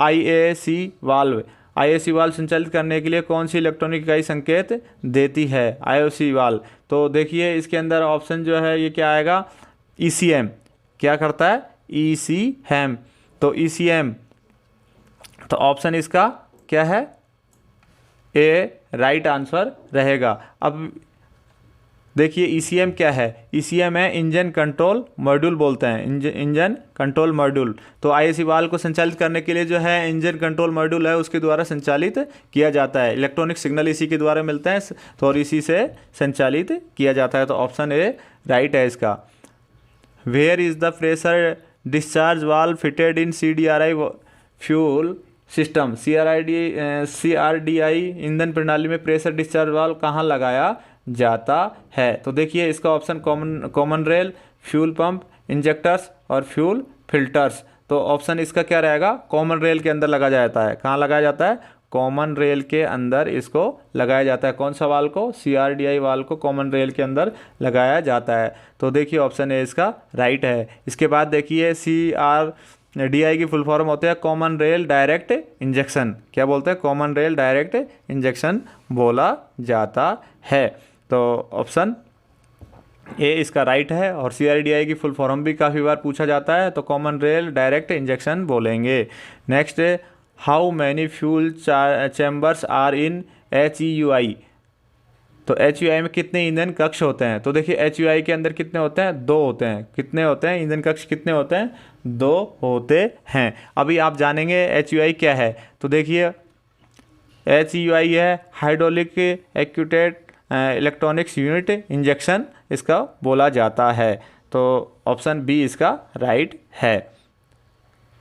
IAC valve, IAC valve संचालित करने के लिए कौन सी इलेक्ट्रॉनिक इकाई संकेत देती है, IOC वाल्व। तो देखिए इसके अंदर ऑप्शन जो है ये क्या आएगा, ECM, क्या करता है, ECM। तो ECM, तो ऑप्शन इसका क्या है, ए राइट आंसर रहेगा। अब देखिए ECM क्या है, ECM है इंजन कंट्रोल मॉड्यूल बोलते हैं, इंजन कंट्रोल मॉड्यूल। तो IAC वाल्व को संचालित करने के लिए जो है इंजन कंट्रोल मॉड्यूल है उसके द्वारा संचालित किया जाता है। इलेक्ट्रॉनिक सिग्नल इसी के द्वारा मिलते हैं, तो और इसी से संचालित किया जाता है। तो ऑप्शन ए राइट है इसका। Where is the pressure discharge valve fitted in CDRI fuel system, CRDI ईंधन प्रणाली में प्रेशर डिस्चार्ज वाल्व कहाँ लगाया जाता है। तो देखिए इसका option common rail, fuel pump, injectors और फ्यूल फिल्टर्स। तो ऑप्शन इसका क्या रहेगा, कॉमन रेल के अंदर लगाया जाता है। कहाँ लगाया जाता है, कॉमन रेल के अंदर इसको लगाया जाता है। कौन सा वाल्व को, CRDI वाल्व को कॉमन रेल के अंदर लगाया जाता है। तो देखिए ऑप्शन ए इसका राइट है। इसके बाद देखिए CRDI की फुल फॉर्म होते हैं कॉमन रेल डायरेक्ट इंजेक्शन, क्या बोलते हैं, कॉमन रेल डायरेक्ट इंजेक्शन बोला जाता है। तो ऑप्शन ए इसका राइट है। और CRDI की फुल फॉर्म भी काफ़ी बार पूछा जाता है, तो कॉमन रेल डायरेक्ट इंजेक्शन बोलेंगे। Next, how many fuel chambers are in HEUI। तो HEUI में कितने ईंधन कक्ष होते हैं। तो देखिए HEUI के अंदर कितने होते हैं, 2 होते हैं। कितने होते हैं ईंधन कक्ष, कितने होते हैं, 2 होते हैं। अभी आप जानेंगे HEUI क्या है। तो देखिए HEUI है hydraulic acquitted electronics unit injection इसका बोला जाता है। तो ऑप्शन बी इसका राइट है।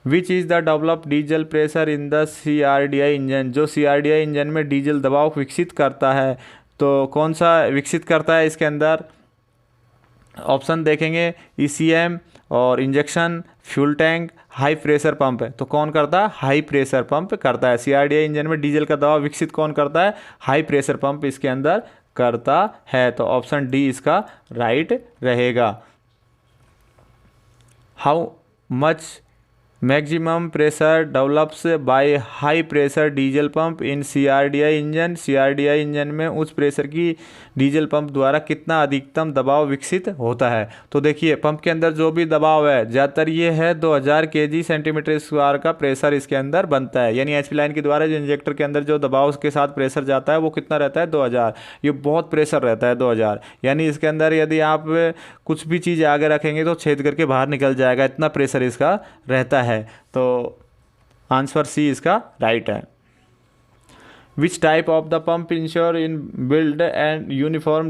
Which is the develop diesel pressure in the CRDI engine, जो CRDI इंजन में डीजल दबाव विकसित करता है। तो कौन सा विकसित करता है इसके अंदर, ऑप्शन देखेंगे ECM और injection, fuel tank, high pressure pump है। तो कौन करता है, हाई प्रेशर पंप करता है। CRDI इंजन में डीजल का दबाव विकसित कौन करता है, हाई प्रेशर पंप इसके अंदर करता है। तो ऑप्शन डी इसका राइट रहेगा। How much maximum pressure develops by high pressure diesel pump in CRDI engine, CRDI engine में उच्च प्रेशर की डीजल पंप द्वारा कितना अधिकतम दबाव विकसित होता है। तो देखिए पंप के अंदर जो भी दबाव है ज़्यादातर ये है 2000 kg सेंटीमीटर स्क्वायर का प्रेशर इसके अंदर बनता है। यानी HP लाइन के द्वारा जो इंजेक्टर के अंदर जो दबाव के साथ प्रेशर जाता है वो कितना रहता है, 2000। ये बहुत प्रेशर रहता है 2000, यानी इसके अंदर यदि आप कुछ भी चीज़ आगे रखेंगे तो छेद करके बाहर निकल जाएगा, इतना प्रेशर इसका रहता है। तो आंसर सी इसका राइट है। Which type of the pump ensure in build and uniform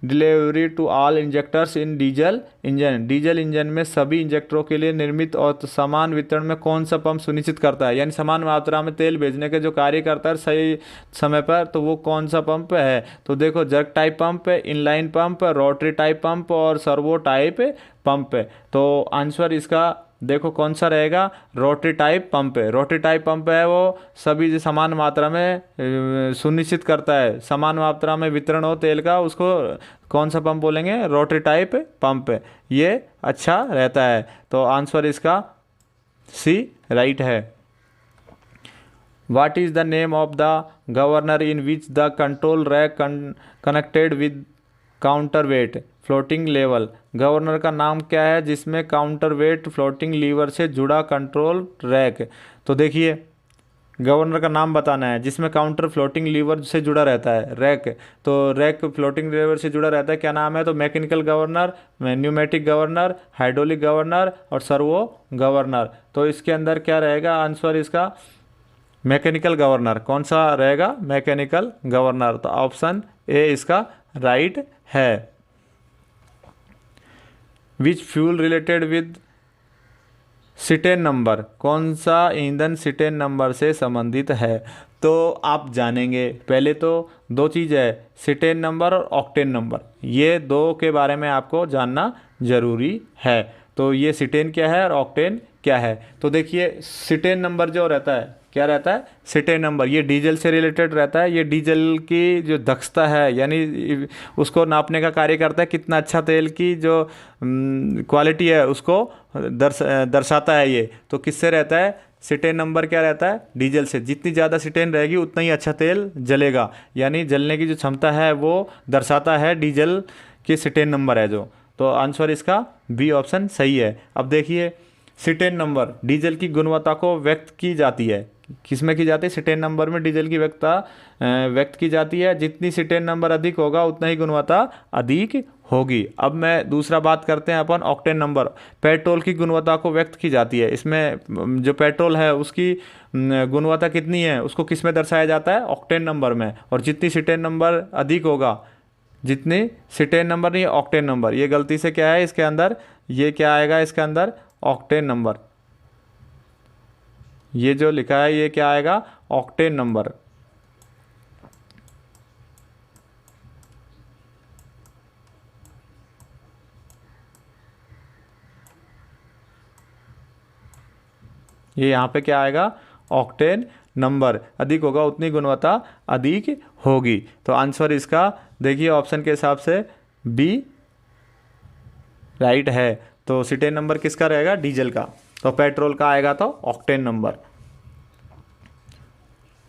delivery to all injectors in diesel engine, diesel engine में सभी इंजेक्टरों के लिए निर्मित और समान वितरण में कौन सा पंप सुनिश्चित करता है। यानी समान मात्रा में तेल भेजने के जो कार्य करता है सही समय पर, तो वो कौन सा पंप है। तो देखो jerk type pump, inline pump, rotary type pump और सर्वो टाइप पंप। तो आंसर इसका देखो कौन सा रहेगा, रोटरी टाइप पंप है। रोटरी टाइप पंप है वो सभी जो समान मात्रा में सुनिश्चित करता है, समान मात्रा में वितरण हो तेल का, उसको कौन सा पंप बोलेंगे, रोटरी टाइप पंप। ये अच्छा रहता है। तो आंसर इसका सी राइट है। What is the name of the governor in which the control rack connected with counter wait floating level, governor का नाम क्या है जिसमें काउंटर वेट फ्लोटिंग लीवर से जुड़ा कंट्रोल रैक। तो देखिए गवर्नर का नाम बताना है जिसमें काउंटर फ्लोटिंग लीवर से जुड़ा रहता है, रैक। तो रैक फ्लोटिंग लीवर से जुड़ा रहता है, क्या नाम है, तो mechanical governor, pneumatic governor, hydraulic governor और सर्वो गवर्नर। तो इसके अंदर क्या रहेगा आंसर इसका, मैकेनिकल गवर्नर। कौन सा रहेगा, मैकेनिकल गवर्नर। तो ऑप्शन ए इसका राइट है। Which fuel related with सिटेन number, कौन सा ईंधन सिटेन नंबर से संबंधित है? तो आप जानेंगे, पहले तो दो चीज़ है, सिटेन नंबर और ऑक्टेन नंबर, ये दो के बारे में आपको जानना ज़रूरी है। तो ये सिटेन क्या है और ऑक्टेन क्या है? तो देखिए सिटेन नंबर जो रहता है, क्या रहता है? सिटेन नंबर, ये डीजल से रिलेटेड रहता है। ये डीजल की जो दक्षता है, यानी उसको नापने का कार्य करता है, कितना अच्छा तेल की जो क्वालिटी है उसको दर्शाता है ये। तो किससे रहता है? सिटेन नंबर क्या रहता है? डीजल से। जितनी ज़्यादा सिटेन रहेगी उतना ही अच्छा तेल जलेगा, यानी जलने की जो क्षमता है वो दर्शाता है डीजल की सिटेन नंबर है जो। तो आंसर इसका बी ऑप्शन सही है। अब देखिए सिटेन नंबर डीजल की गुणवत्ता को व्यक्त की जाती है, किस में की जाती है? सिटेन नंबर में डीजल की व्यक्त की जाती है। जितनी सिटेन नंबर अधिक होगा उतना ही गुणवत्ता अधिक होगी। अब मैं दूसरा बात करते हैं अपन ऑक्टेन नंबर। पेट्रोल की गुणवत्ता को व्यक्त की जाती है, इसमें जो पेट्रोल है उसकी गुणवत्ता कितनी है उसको किस में दर्शाया जाता है? ऑक्टेन नंबर में। और जितनी सिटेन नंबर अधिक होगा, जितनी सिटेन नंबर नहीं, ऑक्टेन नंबर, ये गलती से क्या है इसके अंदर, ये क्या आएगा इसके अंदर? Octane number. ये जो लिखा है ये क्या आएगा? Octane number. ये यहाँ पे क्या आएगा? Octane number. अधिक होगा उतनी गुणवत्ता अधिक होगी। तो आंसर इसका देखिए ऑप्शन के हिसाब से बी राइट है। तो सिटेन नंबर किसका रहेगा? डीजल का। तो पेट्रोल का आएगा तो octane number.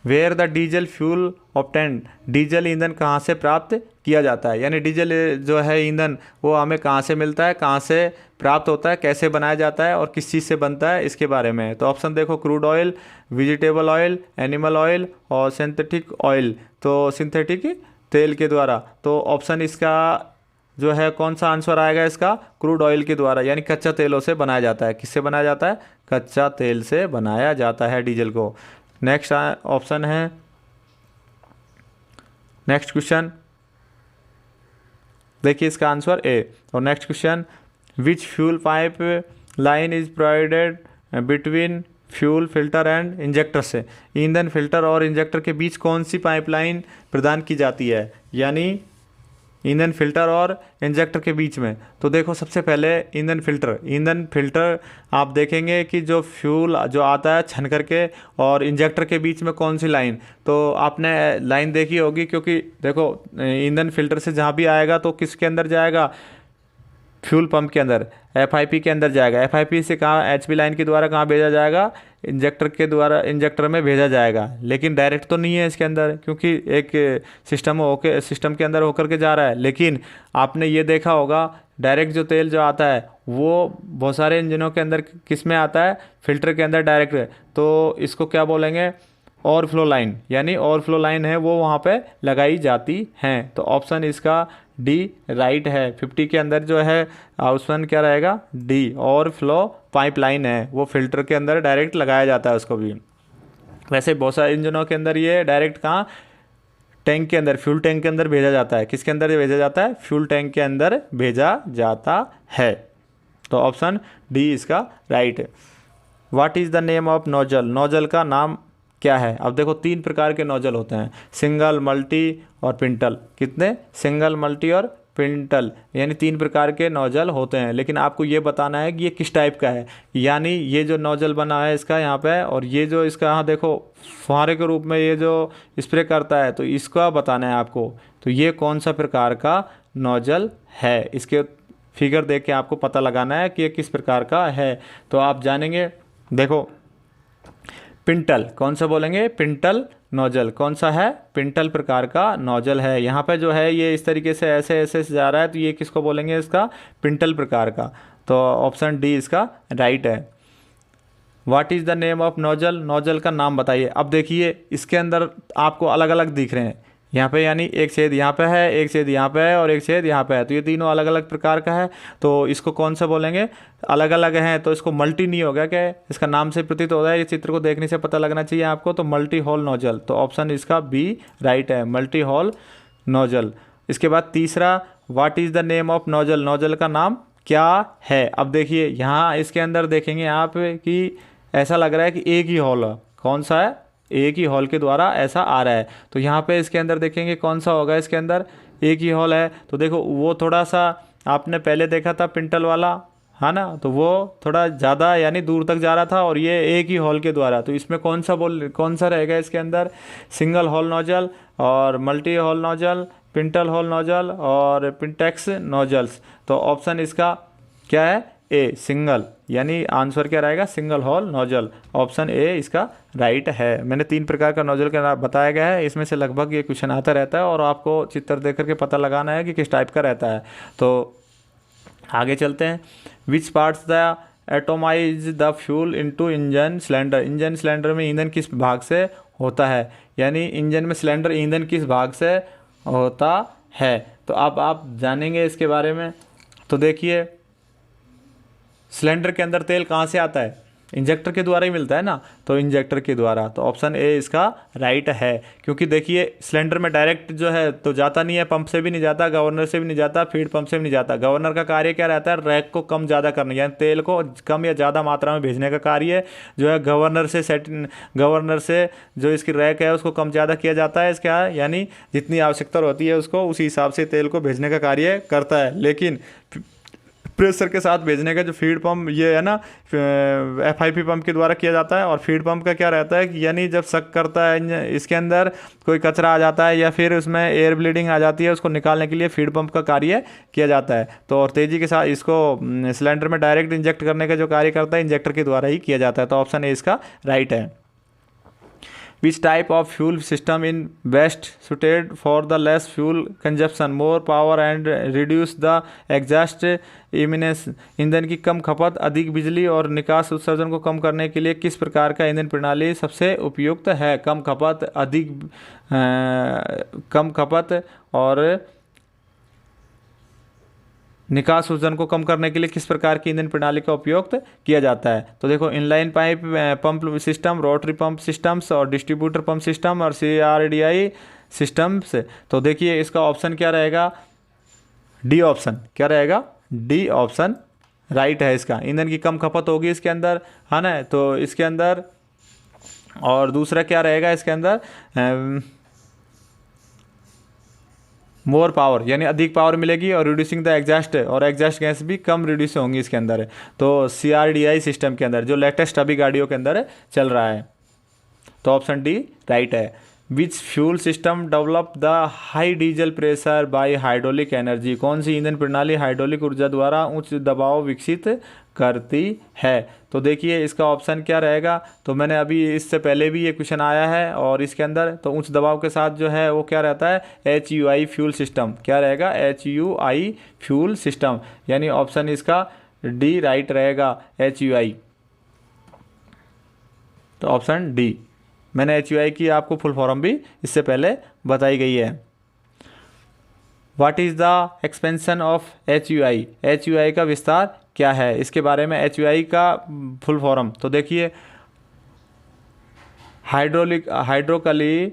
Where the diesel fuel obtained, diesel ईंधन कहाँ से प्राप्त किया जाता है? यानी डीजल जो है ईंधन वो हमें कहाँ से मिलता है, कहाँ से प्राप्त होता है, कैसे बनाया जाता है और किस चीज़ से बनता है, इसके बारे में। तो ऑप्शन देखो, crude oil, vegetable oil, animal oil और सिंथेटिक ऑयल। तो सिंथेटिक तेल के द्वारा। तो ऑप्शन इसका जो है कौन सा आंसर आएगा इसका? क्रूड ऑयल के द्वारा, यानी कच्चा तेलों से बनाया जाता है। किससे बनाया जाता है? कच्चा तेल से बनाया जाता है डीजल को। नेक्स्ट ऑप्शन है, नेक्स्ट क्वेश्चन देखिए इसका आंसर ए। और next question, which fuel pipe line is provided between fuel filter and injector से, ईंधन फिल्टर और इंजेक्टर के बीच कौन सी पाइपलाइन प्रदान की जाती है? यानी ईंधन फिल्टर और इंजेक्टर के बीच में। तो देखो सबसे पहले ईंधन फिल्टर आप देखेंगे कि जो फ्यूल जो आता है छन करके, और इंजेक्टर के बीच में कौन सी लाइन, तो आपने लाइन देखी होगी, क्योंकि देखो ईंधन फिल्टर से जहाँ भी आएगा तो किसके अंदर जाएगा? फ्यूल पंप के अंदर, एफआईपी के अंदर जाएगा। एफआईपी से कहाँ? एचपी लाइन के द्वारा कहाँ भेजा जाएगा? इंजेक्टर के द्वारा, इंजेक्टर में भेजा जाएगा। लेकिन डायरेक्ट तो नहीं है इसके अंदर, क्योंकि एक सिस्टम के अंदर होकर के जा रहा है। लेकिन आपने ये देखा होगा डायरेक्ट जो तेल जो आता है वो बहुत सारे इंजनों के अंदर किस में आता है? फिल्टर के अंदर डायरेक्ट। तो इसको क्या बोलेंगे? ओवरफ्लो लाइन, यानी ओवरफ्लो लाइन है वो वहाँ पे लगाई जाती हैं। तो ऑप्शन इसका डी राइट है। 50 के अंदर जो है ऑप्शन क्या रहेगा? डी, ओवरफ्लो पाइपलाइन है वो फिल्टर के अंदर डायरेक्ट लगाया जाता है उसको भी। वैसे बहुत सारे इंजनों के अंदर ये डायरेक्ट कहाँ? टैंक के अंदर, फ्यूल टैंक के अंदर भेजा जाता है। किसके अंदर भेजा जाता है? फ्यूल टैंक के अंदर भेजा जाता है। तो ऑप्शन डी इसका राइट है। What is the name of nozzle, nozzle का नाम क्या है? अब देखो 3 प्रकार के नोजल होते हैं, सिंगल, मल्टी और पिंटल। कितने? सिंगल, मल्टी और पिंटल, यानी 3 प्रकार के नोजल होते हैं। लेकिन आपको ये बताना है कि ये किस टाइप का है, यानी ये जो नोजल बना है इसका यहाँ पे, और ये जो इसका यहाँ देखो फुहारे के रूप में ये जो स्प्रे करता है, तो इसका बताना है आपको। तो ये कौन सा प्रकार का नोजल है, इसके फिगर देख के आपको पता लगाना है कि ये किस प्रकार का है। तो आप जानेंगे, देखो पिंटल, कौन सा बोलेंगे? पिंटल नोजल कौन सा है? पिंटल प्रकार का नोजल है। यहाँ पे जो है ये इस तरीके से ऐसे ऐसे जा रहा है, तो ये किसको बोलेंगे? इसका पिंटल प्रकार का। तो ऑप्शन डी इसका राइट है। What is the name of nozzle, nozzle का नाम बताइए। अब देखिए इसके अंदर आपको अलग अलग दिख रहे हैं यहाँ पे, यानी एक छेद यहाँ पे है, एक छेद यहाँ पे है और एक छेद यहाँ पे है। तो ये तीनों अलग अलग प्रकार का है। तो इसको कौन सा बोलेंगे? अलग अलग हैं तो इसको मल्टी नहीं होगा क्या? इसका नाम से प्रतीत होता है, ये चित्र को देखने से पता लगना चाहिए आपको। तो मल्टी हॉल नोजल, तो ऑप्शन इसका बी राइट है, मल्टी हॉल नोजल। इसके बाद तीसरा, what is the name of nozzle, nozzle का नाम क्या है। अब देखिए यहाँ इसके अंदर देखेंगे आप कि ऐसा लग रहा है कि एक ही हॉल है। कौन सा है? एक ही हॉल के द्वारा ऐसा आ रहा है। तो यहाँ पे इसके अंदर देखेंगे कौन सा होगा, इसके अंदर एक ही हॉल है। तो देखो वो थोड़ा सा आपने पहले देखा था पिंटल वाला, है ना, तो वो थोड़ा ज़्यादा यानी दूर तक जा रहा था, और ये एक ही हॉल के द्वारा। तो इसमें कौन सा रहेगा इसके अंदर? सिंगल हॉल नोजल और multi hall nozzle, pintail hall nozzle और पिंटेक्स नोजल्स। तो ऑप्शन इसका क्या है? ए, सिंगल, यानी आंसर क्या रहेगा? Single hall nozzle. Option A इसका राइट है। मैंने 3 प्रकार का नोजल का नाम बताया गया है, इसमें से लगभग ये क्वेश्चन आता रहता है और आपको चित्र देख करके पता लगाना है कि किस टाइप का रहता है। तो आगे चलते हैं। Which parts the atomise the fuel into engine cylinder. Engine cylinder में ईंधन किस भाग से होता है, यानी इंजन में सिलेंडर ईंधन किस भाग से होता है। तो अब आप जानेंगे इसके बारे में। तो देखिए सिलेंडर के अंदर तेल कहाँ से आता है? इंजेक्टर के द्वारा ही मिलता है ना, तो इंजेक्टर के द्वारा। तो ऑप्शन ए इसका राइट है, क्योंकि देखिए सिलेंडर में डायरेक्ट जो है तो जाता नहीं है, पंप से भी नहीं जाता, गवर्नर से भी नहीं जाता, फीड पंप से भी नहीं जाता। गवर्नर का कार्य क्या रहता है? रैक को कम ज़्यादा करना, यानी तेल को कम या ज़्यादा मात्रा में भेजने का कार्य जो है गवर्नर से जो इसकी रैक है उसको कम ज़्यादा किया जाता है। इसका यानी जितनी आवश्यकता होती है उसको उसी हिसाब से तेल को भेजने का कार्य करता है। लेकिन प्रेशर के साथ भेजने का जो फीड पंप ये है ना, FIP पंप के द्वारा किया जाता है। और फीड पंप का क्या रहता है कि यानी जब शक करता है इसके अंदर कोई कचरा आ जाता है या फिर उसमें एयर ब्लीडिंग आ जाती है, उसको निकालने के लिए फीड पंप का कार्य किया जाता है। तो और तेज़ी के साथ इसको सिलेंडर में डायरेक्ट इंजेक्ट करने का जो कार्य करता है इंजेक्टर के द्वारा ही किया जाता है। तो ऑप्शन ए इसका राइट है। Which type of fuel system in best suited for the less fuel consumption, more power and reduce the exhaust emissions? ईंधन की कम खपत, अधिक बिजली और निकास उत्सर्जन को कम करने के लिए किस प्रकार का ईंधन प्रणाली सबसे उपयुक्त है? कम खपत, कम खपत और निकास उत्सर्जन को कम करने के लिए किस प्रकार की ईंधन प्रणाली का उपयोग किया जाता है? तो देखो inline pipe pump system, rotary pump systems और डिस्ट्रीब्यूटर पंप सिस्टम और CRDI सिस्टम्स। तो देखिए इसका ऑप्शन क्या रहेगा? D option. क्या रहेगा? डी ऑप्शन राइट है इसका। ईंधन की कम खपत होगी इसके अंदर, है ना, तो इसके अंदर। और दूसरा क्या रहेगा इसके अंदर? मोर पावर, यानी अधिक पावर मिलेगी और रिड्यूसिंग द एग्जॉस्ट, और एग्जॉस्ट गैस भी कम रिड्यूस होंगी इसके अंदर। तो CRDI सिस्टम के अंदर जो लेटेस्ट अभी गाड़ियों के अंदर चल रहा है। तो ऑप्शन डी राइट है। Which fuel system develop the high diesel pressure by hydraulic energy. कौन सी ईंधन प्रणाली हाइड्रोलिक ऊर्जा द्वारा उच्च दबाव विकसित करती है? तो देखिए इसका ऑप्शन क्या रहेगा? तो मैंने अभी इससे पहले भी ये क्वेश्चन आया है और इसके अंदर तो उच्च दबाव के साथ जो है वो क्या रहता है? HUI fuel system. क्या रहेगा? HUI फ्यूल सिस्टम, यानी ऑप्शन इसका डी राइट रहेगा, HUI। तो ऑप्शन डी। मैंने HUI की आपको फुल फॉर्म भी इससे पहले बताई गई है। What is the expansion of HUI? HUI का विस्तार क्या है? इसके बारे में HUI का फुल फॉर्म तो देखिए hydraulically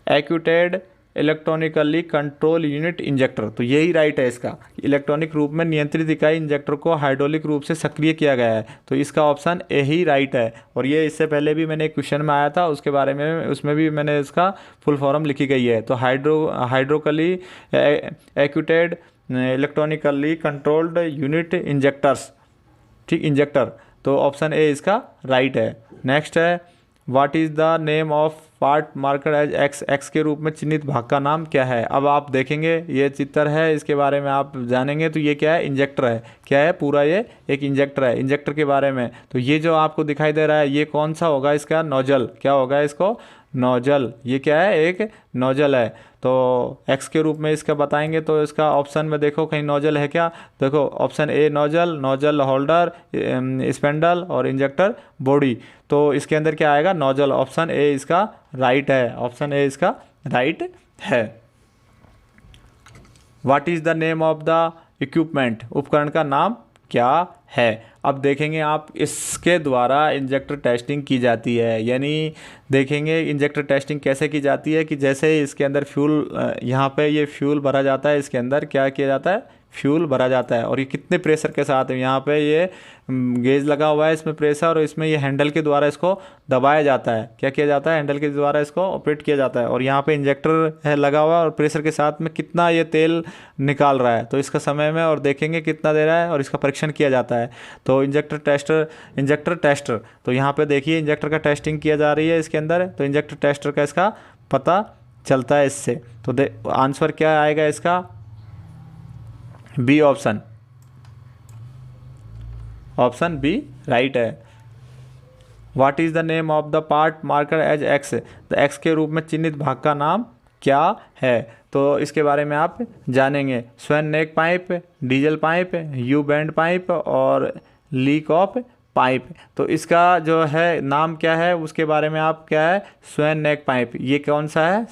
actuated electronically control unit injector. तो यही राइट है इसका। इलेक्ट्रॉनिक रूप में नियंत्रित इकाई इंजेक्टर को हाइड्रोलिक रूप से सक्रिय किया गया है। तो इसका ऑप्शन ए ही राइट है। और ये इससे पहले भी मैंने एक क्वेश्चन में आया था उसके बारे में, उसमें भी मैंने इसका फुल फॉर्म लिखी गई है। तो hydraulically actuated electronically controlled unit injectors, ठीक, इंजेक्टर। तो ऑप्शन ए इसका राइट है। नेक्स्ट है what is the name of part marker as X. X के रूप में चिन्हित भाग का नाम क्या है? अब आप देखेंगे ये चित्र है, इसके बारे में आप जानेंगे। तो ये क्या है? इंजेक्टर है। क्या है? पूरा ये एक इंजेक्टर है। इंजेक्टर के बारे में तो ये जो आपको दिखाई दे रहा है ये कौन सा होगा? इसका नोजल। क्या होगा इसको? नोजल। ये क्या है? एक नोजल है। तो एक्स के रूप में इसका बताएंगे तो इसका ऑप्शन में देखो कहीं नोजल है क्या? देखो option A nozzle, nozzle holder, spindle और इंजेक्टर बॉडी। तो इसके अंदर क्या आएगा? नोजल। ऑप्शन ए इसका राइट है। ऑप्शन ए इसका राइट है। What is the name of the equipment. उपकरण का नाम क्या है? अब देखेंगे आप इसके द्वारा इंजेक्टर टेस्टिंग की जाती है। यानी देखेंगे इंजेक्टर टेस्टिंग कैसे की जाती है कि जैसे इसके अंदर फ्यूल, यहाँ पे ये फ्यूल भरा जाता है, इसके अंदर क्या किया जाता है? फ्यूल भरा जाता है। और ये कितने प्रेशर के साथ है, यहाँ पे ये गेज लगा हुआ है इसमें प्रेशर, और इसमें ये हैंडल के द्वारा इसको दबाया जाता है। क्या किया जाता है, हैंडल के द्वारा इसको ऑपरेट किया जाता है। और यहाँ पे इंजेक्टर है लगा हुआ है, और प्रेशर के साथ में कितना ये तेल निकाल रहा है तो इसका समय में और देखेंगे कितना दे रहा है, और इसका परीक्षण किया जाता है। तो इंजेक्टर टेस्टर, तो यहाँ पे देखिए इंजेक्टर का टेस्टिंग किया जा रही है इसके अंदर। तो इंजेक्टर टेस्टर का इसका पता चलता है इससे। तो आंसर क्या आएगा इसका, B option, option B right है। What is the name of the part marker as X, the X के रूप में चिन्हित भाग का नाम क्या है। तो इसके बारे में आप जानेंगे, swan neck pipe, diesel pipe, U bend pipe और लीक ऑफ पाइप। तो इसका जो है नाम क्या है उसके बारे में आप क्या है, स्वेन नेक पाइप। ये कौन सा है,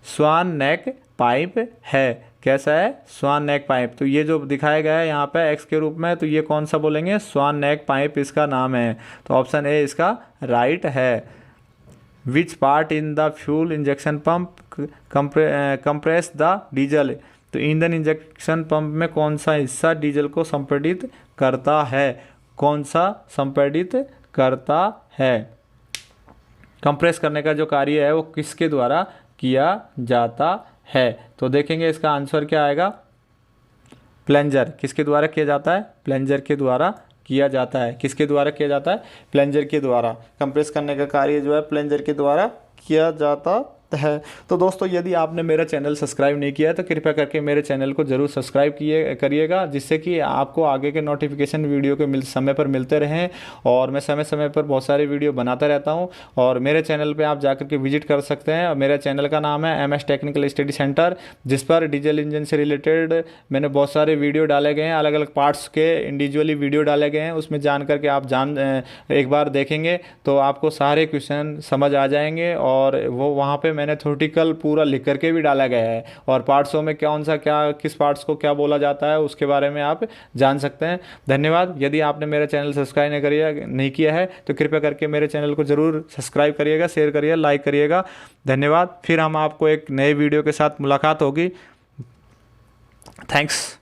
स्वान नेक पाइप है। कैसा है, स्वान नेक पाइप। तो ये जो दिखाया गया है यहाँ पे एक्स के रूप में, तो ये कौन सा बोलेंगे, स्वान नेक पाइप इसका नाम है। तो ऑप्शन ए इसका राइट है। Which part in the fuel injection pump compress the diesel, तो ईंधन इंजेक्शन पंप में कौन सा हिस्सा डीजल को संपीड़ित करता है, कौन सा संपीड़ित करता है। कंप्रेस करने का जो कार्य है वो किसके द्वारा किया जाता है। तो देखेंगे इसका आंसर क्या आएगा, प्लंजर। किसके द्वारा किया जाता है, प्लंजर के द्वारा किया जाता है। किसके द्वारा किया जाता है, प्लंजर के द्वारा। कंप्रेस करने का कार्य जो है प्लंजर के द्वारा किया जाता है। तो दोस्तों यदि आपने मेरा चैनल सब्सक्राइब नहीं किया है तो कृपया करके मेरे चैनल को जरूर सब्सक्राइब करिएगा, जिससे कि आपको आगे के नोटिफिकेशन वीडियो के समय पर मिलते रहें। और मैं समय समय पर बहुत सारे वीडियो बनाता रहता हूं, और मेरे चैनल पे आप जाकर के विजिट कर सकते हैं। और मेरा चैनल का नाम है MS टेक्निकल स्टडी सेंटर, जिस पर डीजल इंजन से रिलेटेड मैंने बहुत सारे वीडियो डाले गए हैं, अलग अलग पार्ट्स के इंडिविजुअली वीडियो डाले गए हैं। उसमें जान करके आप एक बार देखेंगे तो आपको सारे क्वेश्चन समझ आ जाएंगे। और वो वहाँ पे मैंने थ्योरेटिकल पूरा लिख करके भी डाला गया है, और पार्ट्सों में कौन सा क्या किस पार्ट्स को क्या बोला जाता है उसके बारे में आप जान सकते हैं। धन्यवाद। यदि आपने मेरा चैनल सब्सक्राइब नहीं किया है तो कृपया करके मेरे चैनल को ज़रूर सब्सक्राइब करिएगा, शेयर करिएगा, लाइक करिएगा। धन्यवाद। फिर हम आपको एक नए वीडियो के साथ मुलाकात होगी। थैंक्स।